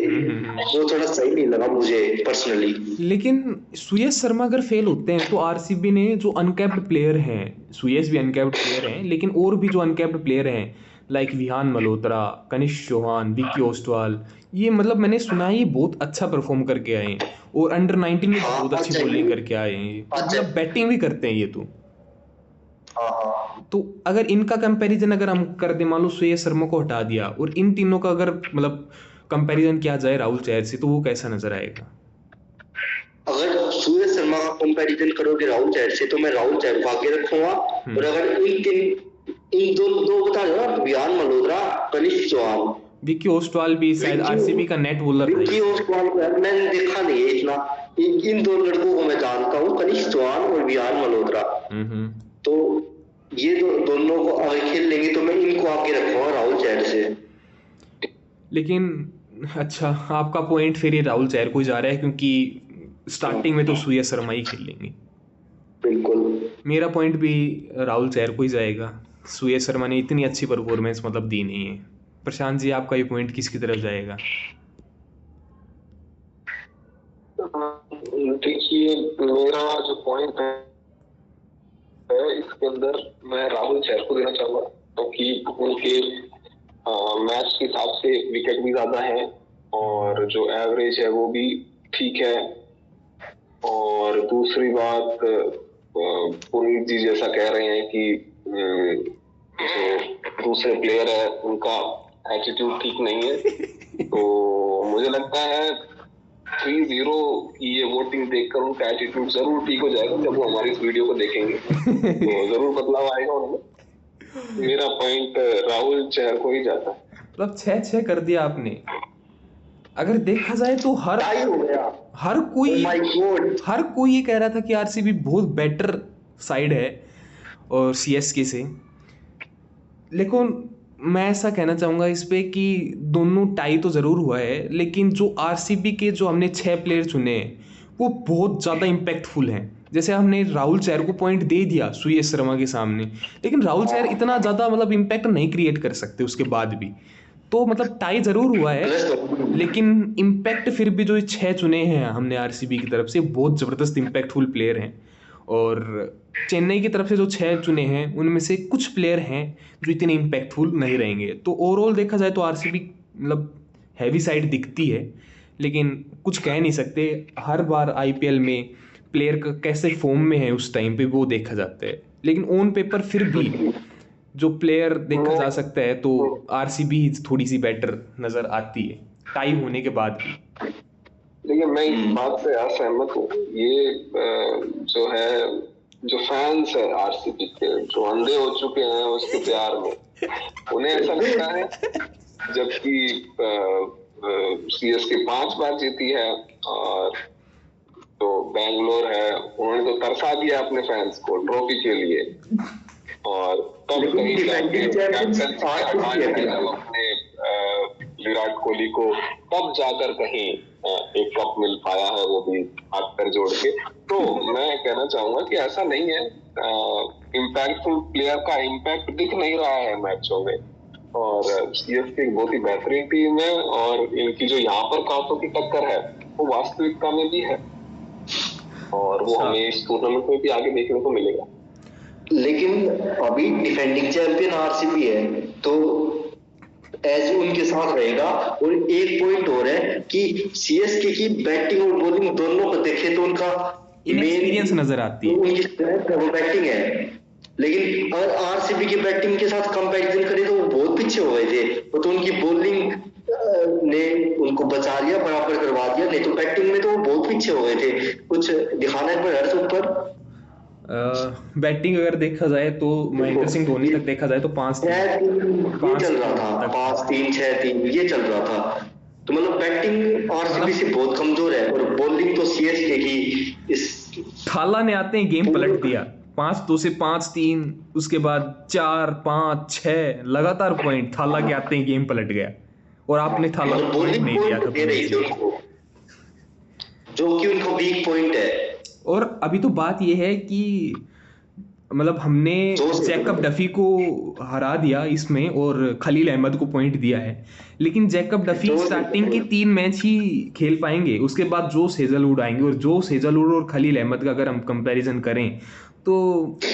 वो थोड़ा सही नहीं लगा मुझे पर्सनली। लेकिन सुयश शर्मा अगर फेल होते हैं तो आरसीबी ने जो अनकैप्ड प्लेयर हैं, सुयश भी अनकैप्ड प्लेयर हैं, लेकिन और भी जो अनकैप्ड प्लेयर हैं लाइक विहान मल्होत्रा, कनिष्क चौहान, विकी ओस्टवाल, ये मतलब मैंने सुना है ये बहुत अच्छा परफॉर्म करके आए हैं, और अंडर 19 में बहुत अच्छी बॉलिंग करके आए हैं, मतलब बैटिंग भी करते हैं ये तो अगर इनका कंपैरिजन अगर हम कर दे, मान लो सुयश शर्मा को हटा दिया और इन तीनों का अगर मतलब कंपैरिजन किया जाए राहुल चहर से, तो वो कैसा नजर आएगा? अगर सूर्य शर्मा का कंपैरिजन करोगे राहुल चहर से तो मैं राहुल चहर को आगे रखूंगा। और अगर इन दो बता दो ना, विहान मल्होत्रा, कनिष्क चौहान, विक्की ओस्टवाल भी शायद आरसीबी का नेट बॉलर था। विक्की ओस्टवाल को मैंने देखा नहीं है इतना, इन दो लड़कों को मैं जानता हूँ, कनिष्क चौहान और विहान मल्होत्रा। तो ये दोनों को आगे खेल लेंगे तो मैं इनको आगे रखूंगा राहुल चहर से। लेकिन अच्छा, आपका पॉइंट फिर ये राहुल चहर को ही जा रहा है क्योंकि स्टार्टिंग में तो सूर्य शर्मा ही खेल लेंगे। बिल्कुल, मेरा पॉइंट भी राहुल चहर को ही जाएगा। सूर्य शर्मा ने इतनी अच्छी परफॉर्मेंस मतलब दी नहीं है। प्रशांत जी, आपका ये पॉइंट किसकी तरफ जाएगा? देखिए, मेरा जो पॉइंट है इसके अंदर मैं राहुल चहर को देना चाहूंगा क्योंकि उनके मैच के हिसाब से विकेट भी ज्यादा है और जो एवरेज है वो भी ठीक है। और दूसरी बात, पुनीत जी जैसा कह रहे हैं कि जो दूसरे प्लेयर है उनका एटीट्यूड ठीक नहीं है, तो मुझे लगता है 3-0 की ये वोटिंग देखकर उनका एटीट्यूड जरूर ठीक हो जाएगा। जब वो हमारी इस वीडियो को देखेंगे तो जरूर बदलाव आएगा उनमें। मेरा पॉइंट राहुल चहर को ही जाता है। मतलब 6-6 कर दिया आपने। अगर देखा जाए तो हर कोई ये कह रहा था कि आरसीबी बहुत बेटर साइड है और सीएसके से। लेकिन मैं ऐसा कहना चाहूँगा इस पे कि दोनों टाई तो ज़रूर हुआ है, लेकिन जो आरसीबी के जो हमने 6 प्लेयर चुने हैं वो बहुत ज़्यादा इम्पैक्टफुल हैं। जैसे हमने राहुल चहर को पॉइंट दे दिया सूर्य शर्मा के सामने, लेकिन राहुल चहर इतना ज़्यादा मतलब इम्पैक्ट नहीं क्रिएट कर सकते उसके बाद भी। तो मतलब टाई ज़रूर हुआ है, लेकिन इम्पैक्ट फिर भी जो 6 चुने हैं हमने आरसीबी की तरफ से बहुत ज़बरदस्त इम्पैक्टफुल प्लेयर हैं। और चेन्नई की तरफ से जो 6 चुने हैं उनमें से कुछ प्लेयर हैं जो इतने इम्पैक्टफुल नहीं रहेंगे। तो ओवरऑल देखा जाए तो आरसीबी मतलब हैवी साइड दिखती है, लेकिन कुछ कह नहीं सकते। हर बार आईपीएल में प्लेयर का कैसे फॉर्म में है उस टाइम पे वो देखा जाता है, लेकिन ऑन पेपर फिर भी जो प्लेयर देखा जा सकता है तो आरसीबी थोड़ी सी बेटर नज़र आती है टाई होने के बाद भी। देखिए, मैं इस बात से असहमत हूँ। ये जो है, जो फैंस है आरसीबी के, जो अंधे हो चुके हैं उसके प्यार में, उन्हें ऐसा लगता है जबकि सीएसके 5 बार जीती है और तो बैंगलोर है, उन्होंने तो तरसा दिया अपने फैंस को ट्रॉफी के लिए। और तब कहीं जाके अपने विराट कोहली को तब जाकर कहीं एक कप मिल पाया है, वो भी हाथ पैर जोड़ के। तो मैं कहना चाहूंगा कि ऐसा नहीं है, इम्पैक्टफुल प्लेयर का इम्पैक्ट दिख नहीं रहा है मैचों में। और सीएसके एक बहुत ही बेहतरीन टीम है और इनकी जो यहाँ पर कांटों की टक्कर है वो वास्तविकता में भी है और वो हमें इस टूर्नामेंट में भी आगे देखने को मिलेगा। लेकिन अभी डिफेंडिंग चैंपियन आरसीबी है तो एज उनके साथ रहेगा। और एक पॉइंट और है कि सीएसके की बैटिंग और बॉलिंग दोनों को देखे तो उनका एक्सपीरियंस नजर आती है, उनकी वो बैटिंग है। लेकिन अगर आरसीबी की बैटिंग के साथ कंपैरिजन करें तो वो बहुत पीछे हो गए थे, तो उनकी बॉलिंग ने उनको बचा लिया, बराबर करवा दिया। नहीं तो बैटिंग में तो वो बहुत पीछे हो गए थे। कुछ दिखाना है पर हर्ष ऊपर बैटिंग अगर देखा जाए तो महेंद्र सिंह धोनी तक देखा जाए तो 5-3 चल रहा था, 5-3 6-3 ये चल रहा था। तो मतलब बैटिंग आरसीबी से बहुत कमजोर है और बॉलिंग तो सीएसके की। इस थाला ने आते ही गेम पलट दिया, 5-2 से 5-3, उसके बाद 4-5-6 लगातार पॉइंट थाला के आते ही गेम पलट गया। और आपने थाला को पॉइंट नहीं दिया था जो कि उनको वीक पॉइंट है। और अभी तो बात यह है कि मतलब हमने जैकब डफी को हरा दिया इसमें और खलील अहमद को पॉइंट दिया है, लेकिन जैकब डफी स्टार्टिंग के 3 मैच ही खेल पाएंगे, उसके बाद जोश हेजलवुड आएंगे। और जोश हेजलवुड और खलील अहमद का अगर हम कंपैरिजन करें तो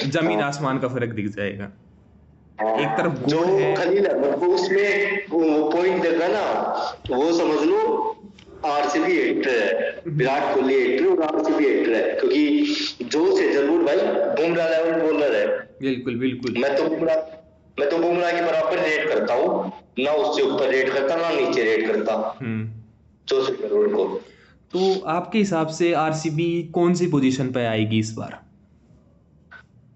जमीन आसमान का फर्क दिख जाएगा। एक तरफ जो खलील अहमद को उसमें वो पॉइंट देगा ना, वो समझ लो आरसीबी हिटर है, विराट कोहली हिटर और आरसीबी हिटर है। क्योंकि जोश हेजलवुड भाई बुमराह लेवल बॉलर है। बिल्कुल बिल्कुल। मैं तो बुमराह के बराबर रेट करता हूँ, ना उससे ऊपर रेट करता ना नीचे रेट करता जोश हेजलवुड को। तो आपके हिसाब से आरसीबी कौन सी पोजीशन पे आएगी इस बार?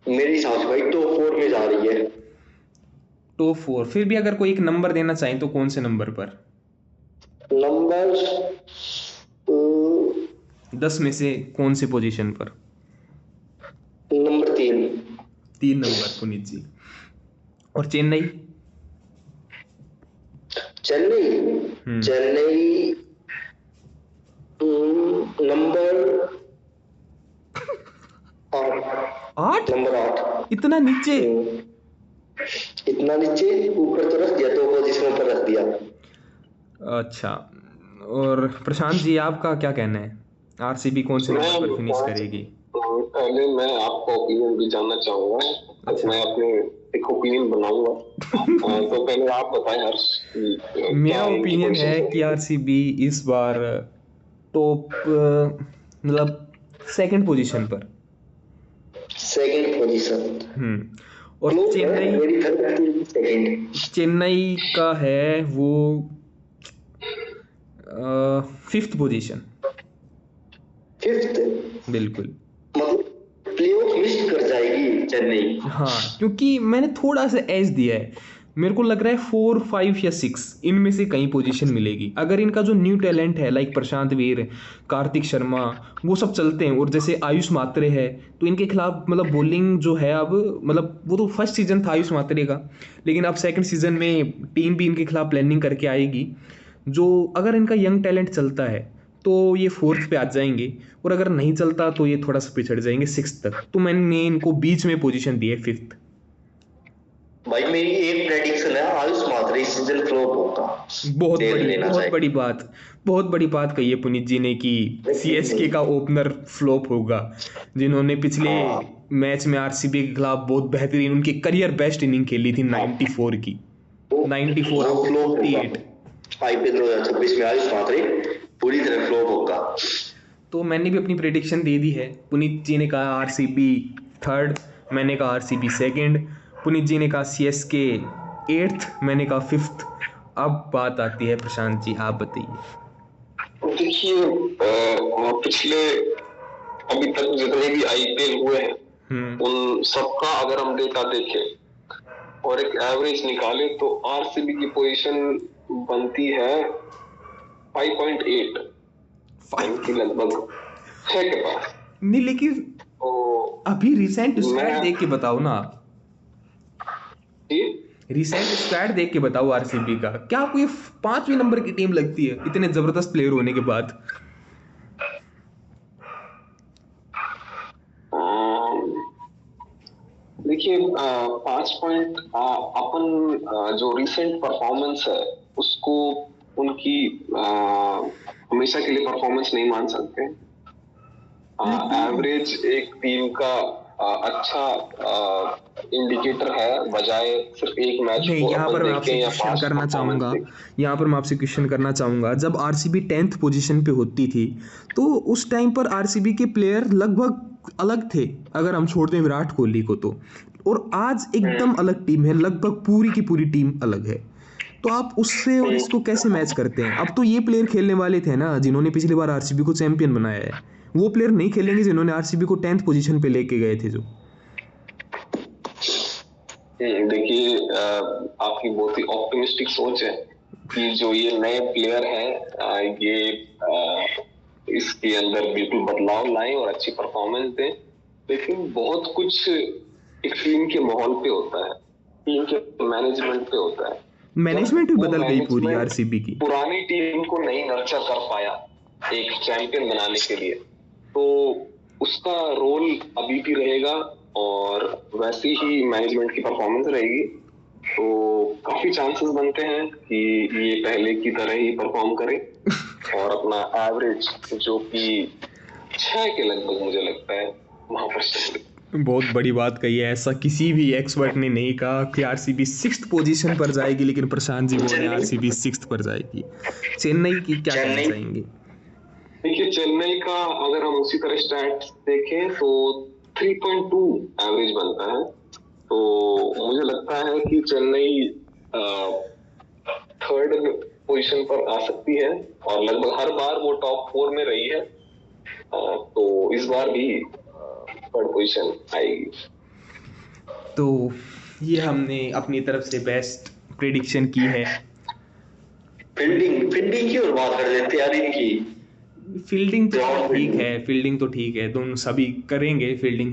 मेरे हिसाब से भाई टॉप 4 में जा रही है। टॉप 4? फिर भी अगर कोई एक नंबर देना चाहें तो कौन से नंबर पर? नंबर 10 में से कौन सी पोजीशन पर? नंबर 3। 3 नंबर पुनीत जी। और चेन्नई? चेन्नई नंबर 8? नंबर 8। इतना नीचे? इतना नीचे? ऊपर तो रख दिया, 2 पोजीशनों पर रख दिया। अच्छा, और प्रशांत जी आपका क्या कहना है, आरसीबी कौन से नंबर पर फिनिश करेगी? पहले मैं आपका ओपिनियन भी जानना चाहूंगा। अच्छा। मैं अपने एक ओपिनियन बनाऊंगा। तो पहले आप बताएं हर्ष। मेरा ओपिनियन है कि आरसीबी इस बार टॉप मतलब सेकंड पोजीशन पर। Second position. और चेन्नई का है वो 5th पोजीशन। 5th? बिल्कुल। मतलब प्लेऑफ मिस कर जाएगी चेन्नई। हाँ, क्योंकि मैंने थोड़ा सा एज दिया है, मेरे को लग रहा है 4, 5 या 6 इनमें से कहीं पोजीशन मिलेगी। अगर इनका जो न्यू टैलेंट है लाइक प्रशांत वीर, कार्तिक शर्मा, वो सब चलते हैं, और जैसे आयुष मात्रे है, तो इनके खिलाफ मतलब बॉलिंग जो है अब, मतलब वो तो फर्स्ट सीजन था आयुष मात्रे का, लेकिन अब सेकंड सीजन में टीम भी इनके खिलाफ प्लानिंग करके आएगी। जो अगर इनका यंग टैलेंट चलता है तो ये 4th पे आ जाएंगे, और अगर नहीं चलता तो ये थोड़ा सा पिछड़ जाएंगे 6th तक। तो मैंने इनको बीच में पोजीशन दी है 5th। भाई मेरी एक प्रेडिक्शन है, आयुष मात्रे इस सीजन फ्लॉप होगा। बहुत बड़ी बात कही है पुनीत जी ने कि सीएसके का ओपनर फ्लॉप होगा, जिन्होंने पिछले मैच में आरसीबी के खिलाफ बहुत बेहतरीन, उनकी करियर बेस्ट इनिंग खेली थी 94 की, 94 आउट ऑफ 48। आईपीएल 2026 में आयुष मात्रे पूरी तरह फ्लॉप होगा। तो मैंने भी अपनी प्रेडिक्शन दे दी है। पुनीत जी ने कहा आरसीबी 3rd, मैंने कहा आरसीबी 2nd, पुनीत जी ने कहा सीएसके 8th, मैंने कहा 5th। अब बात आती है प्रशांत जी, आप बताइए। देखिए, पिछले अभी तक जितने भी आईपीएल हुए हैं उन सबका अगर हम डेटा देखें और एक एवरेज निकाले तो आरसीबी की पोजीशन बनती है 5.8 की लगभग है के पास। नहीं, लेकिन अभी रिसेंट स्क्वाड देख के बताओ ना। रिसेंट स्क्वाड देख के बताओ आरसीबी का, क्या आपको ये 5वें नंबर की टीम लगती है इतने जबरदस्त प्लेयर होने के बाद? देखिए, 5 पॉइंट अपन जो रिसेंट परफॉर्मेंस है उसको उनकी हमेशा के लिए परफॉर्मेंस नहीं मान सकते। एवरेज एक टीम का अच्छा इंडिकेटर है, बजाय सिर्फ एक मैच को यहाँ पर मैं आपसे क्वेश्चन करना चाहूंगा। जब आरसीबी 10th पोजीशन पे होती थी तो उस टाइम पर आरसीबी के प्लेयर लगभग अलग थे, अगर हम छोड़ दें विराट कोहली को तो, और आज एकदम अलग टीम है, लगभग पूरी की पूरी टीम अलग है। तो आप उससे और इसको कैसे मैच करते हैं? अब तो ये प्लेयर खेलने वाले थे ना जिन्होंने पिछली बार आरसीबी को चैंपियन बनाया है, वो प्लेयर नहीं खेलेंगे जिन्होंने आरसीबी को 10th पोजीशन पे लेके गए थे। जो देखिए, आपकी बहुत ही ऑप्टिमिस्टिक सोच है कि जो ये नए प्लेयर हैं ये इसके अंदर बिल्कुल बदलाव लाएं और अच्छी परफॉर्मेंस दें, लेकिन बहुत कुछ एक टीम के माहौल पे होता है, टीम के मैनेजमेंट पे होता है। मैनेजमेंट भी बदल गई पूरी आरसीबी की, पुरानी टीम को नहीं नर्चर कर पाया एक चैंपियन बनाने के लिए, तो उसका रोल अभी भी रहेगा और वैसी ही मैनेजमेंट की परफॉर्मेंस रहेगी। तो काफी चांसेस बनते हैं कि ये पहले की तरह ही परफॉर्म करे और अपना एवरेज जो कि 6 के लगभग मुझे लगता है वहां पर। बहुत बड़ी बात कही है, ऐसा किसी भी एक्सपर्ट ने नहीं कहा कि आरसीबी 6th पोजीशन पर जाएगी, लेकिन प्रशांत जी बोले आरसीबी 6th पर जाएगी। चेन्नई की क्या कहना चाहेंगे? देखिए, चेन्नई का अगर हम उसी तरह स्टैट्स देखें तो 3.2 एवरेज बनता है, तो मुझे लगता है कि चेन्नई 3rd पोजीशन पर आ सकती है और लगभग हर बार वो टॉप 4 में रही है। तो इस बार भी थर्ड पोजीशन आएगी। तो ये हमने अपनी तरफ से बेस्ट प्रेडिक्शन की है। फील्डिंग की और बात कर लेते हैं यार इनकी। फील्डिंग तो Ground ठीक fielding। है, फील्डिंग तो ठीक है, दोनों सभी करेंगे फील्डिंग।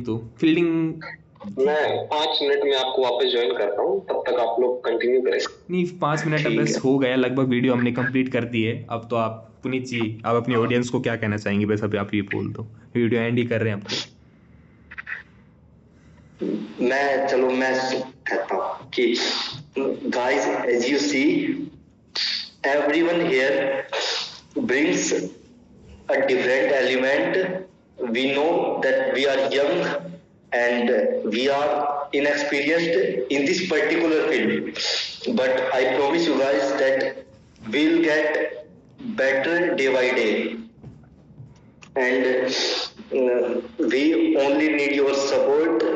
मैं 5 मिनट में आपको वापस ज्वाइन करता हूँ, तब तक आप लोग कंटिन्यू करें। नहीं, 5 मिनट अब ठीक बस है। हो गया लगभग, वीडियो हमने कंप्लीट कर दी है। अब तो आप पुनीत जी, आप अपनी ऑडियंस को क्या कहना चाहेंगे? बस अभी आप ये बोल दो, वीडियो एंड ही कर रहे हैं अब तो। मैं कहता हूँ कि guys, as you see, everyone here brings a different element. We know that we are young and we are inexperienced in this particular field, but I promise you guys that we'll get better day by day, and we only need your support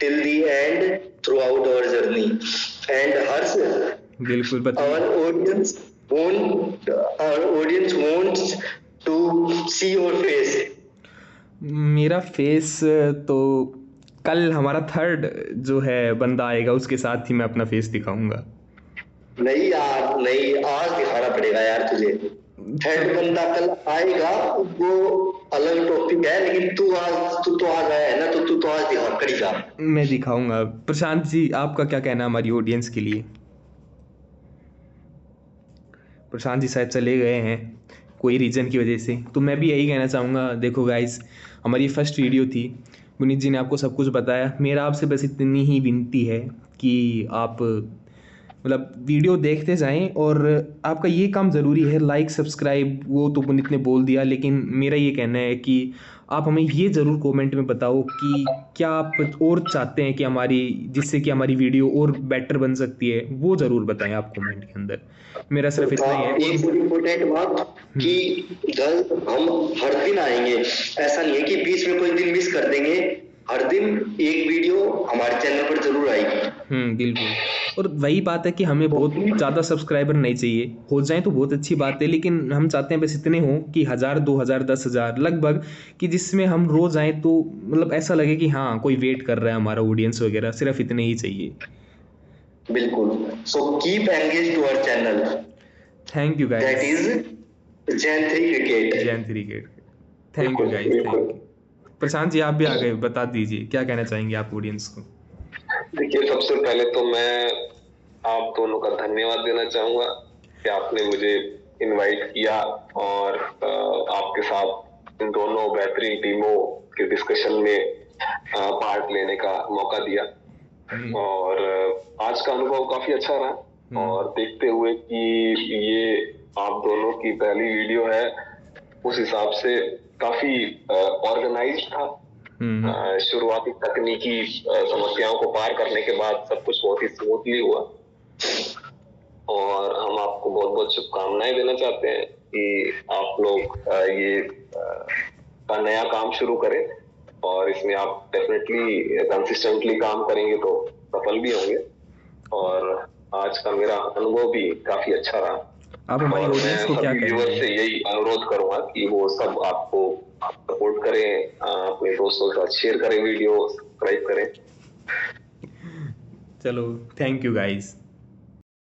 till the end throughout our journey. And Harsh, बिल्कुल बताइए। our audience wants to see your face. मेरा face तो कल हमारा third जो है बंदा आएगा, उसके साथ ही मैं अपना फेस दिखाऊंगा। नहीं यार, नहीं, आज दिखाना पड़ेगा यार तुझे। थर्ड बंदा कल आएगा, वो अलग टॉपिक है, लेकिन तू तो आज आया है ना, तो तू तो आज दिखा कर ही जा। मैं दिखाऊंगा। प्रशांत जी, आपका क्या कहना है हमारी ऑडियंस के लिए? प्रशांत जी शायद चले गए हैं कोई रीज़न की वजह से। तो मैं भी यही कहना चाहूँगा, देखो गाइस, हमारी फर्स्ट वीडियो थी, पुनीत जी ने आपको सब कुछ बताया। मेरा आपसे बस इतनी ही विनती है कि आप मतलब वीडियो देखते जाएं, और आपका ये काम ज़रूरी है, लाइक सब्सक्राइब वो तो पुनीत ने बोल दिया, लेकिन मेरा ये कहना है कि आप हमें ये ज़रूर कमेंट में बताओ कि क्या आप और चाहते हैं कि जिससे कि हमारी वीडियो और बेटर बन सकती है, वो ज़रूर बताएं आप कमेंट के अंदर। मेरा सिर्फ इतना ही है। एक इम्पोर्टेंट बात कि हम हर दिन आएंगे, ऐसा नहीं है कि बीच में कोई दिन मिस कर देंगे। हर दिन एक वीडियो हमारे चैनल पर जरूर आएगी। बिल्कुल। और वही बात है कि हमें बहुत ज़्यादा सब्सक्राइबर नहीं चाहिए, हो जाए तो बहुत अच्छी बात है, लेकिन हम चाहते हैं बस इतने हों कि 1000, 2000, 10,000 लगभग, कि जिसमें हम रोज़ आएँ तो मतलब ऐसा लगे कि हाँ कोई वेट कर रहा है हमारा, ऑडियंस वगैरह। सिर्फ इतने ही चाहिए। बिल्कुल। So keep engage to our channel. Thank you guys. That is Jain 3 cricket. Jain 3 cricket. Thank you guys, thank you. Prashant ji, आप भी आ गए, बता दीजिए क्या कहना चाहेंगे आप ऑडियंस को? देखिए, सबसे पहले तो मैं आप दोनों का धन्यवाद देना चाहूंगा कि आपने मुझे इनवाइट किया और आपके साथ इन दोनों बेहतरीन टीमों के डिस्कशन में पार्ट लेने का मौका दिया। और आज का अनुभव काफी अच्छा रहा, और देखते हुए कि ये आप दोनों की पहली वीडियो है, उस हिसाब से काफी ऑर्गेनाइज था। शुरुआती तकनीकी समस्याओं को पार करने के बाद सब कुछ बहुत ही स्मूथली हुआ, और हम आपको बहुत बहुत शुभकामनाएं देना चाहते हैं कि आप लोग ये का नया काम शुरू करें, और इसमें आप डेफिनेटली कंसिस्टेंटली काम करेंगे तो सफल भी होंगे। और आज का मेरा अनुभव भी काफी अच्छा रहा। आप हमारी ऑडियंस को क्या कहेंगे? से यही अनुरोध करूंगा कि वो सब आपको सपोर्ट करें, अपने दोस्तों के साथ शेयर करें, वीडियो सब्सक्राइब करें। चलो, थैंक यू गाइस।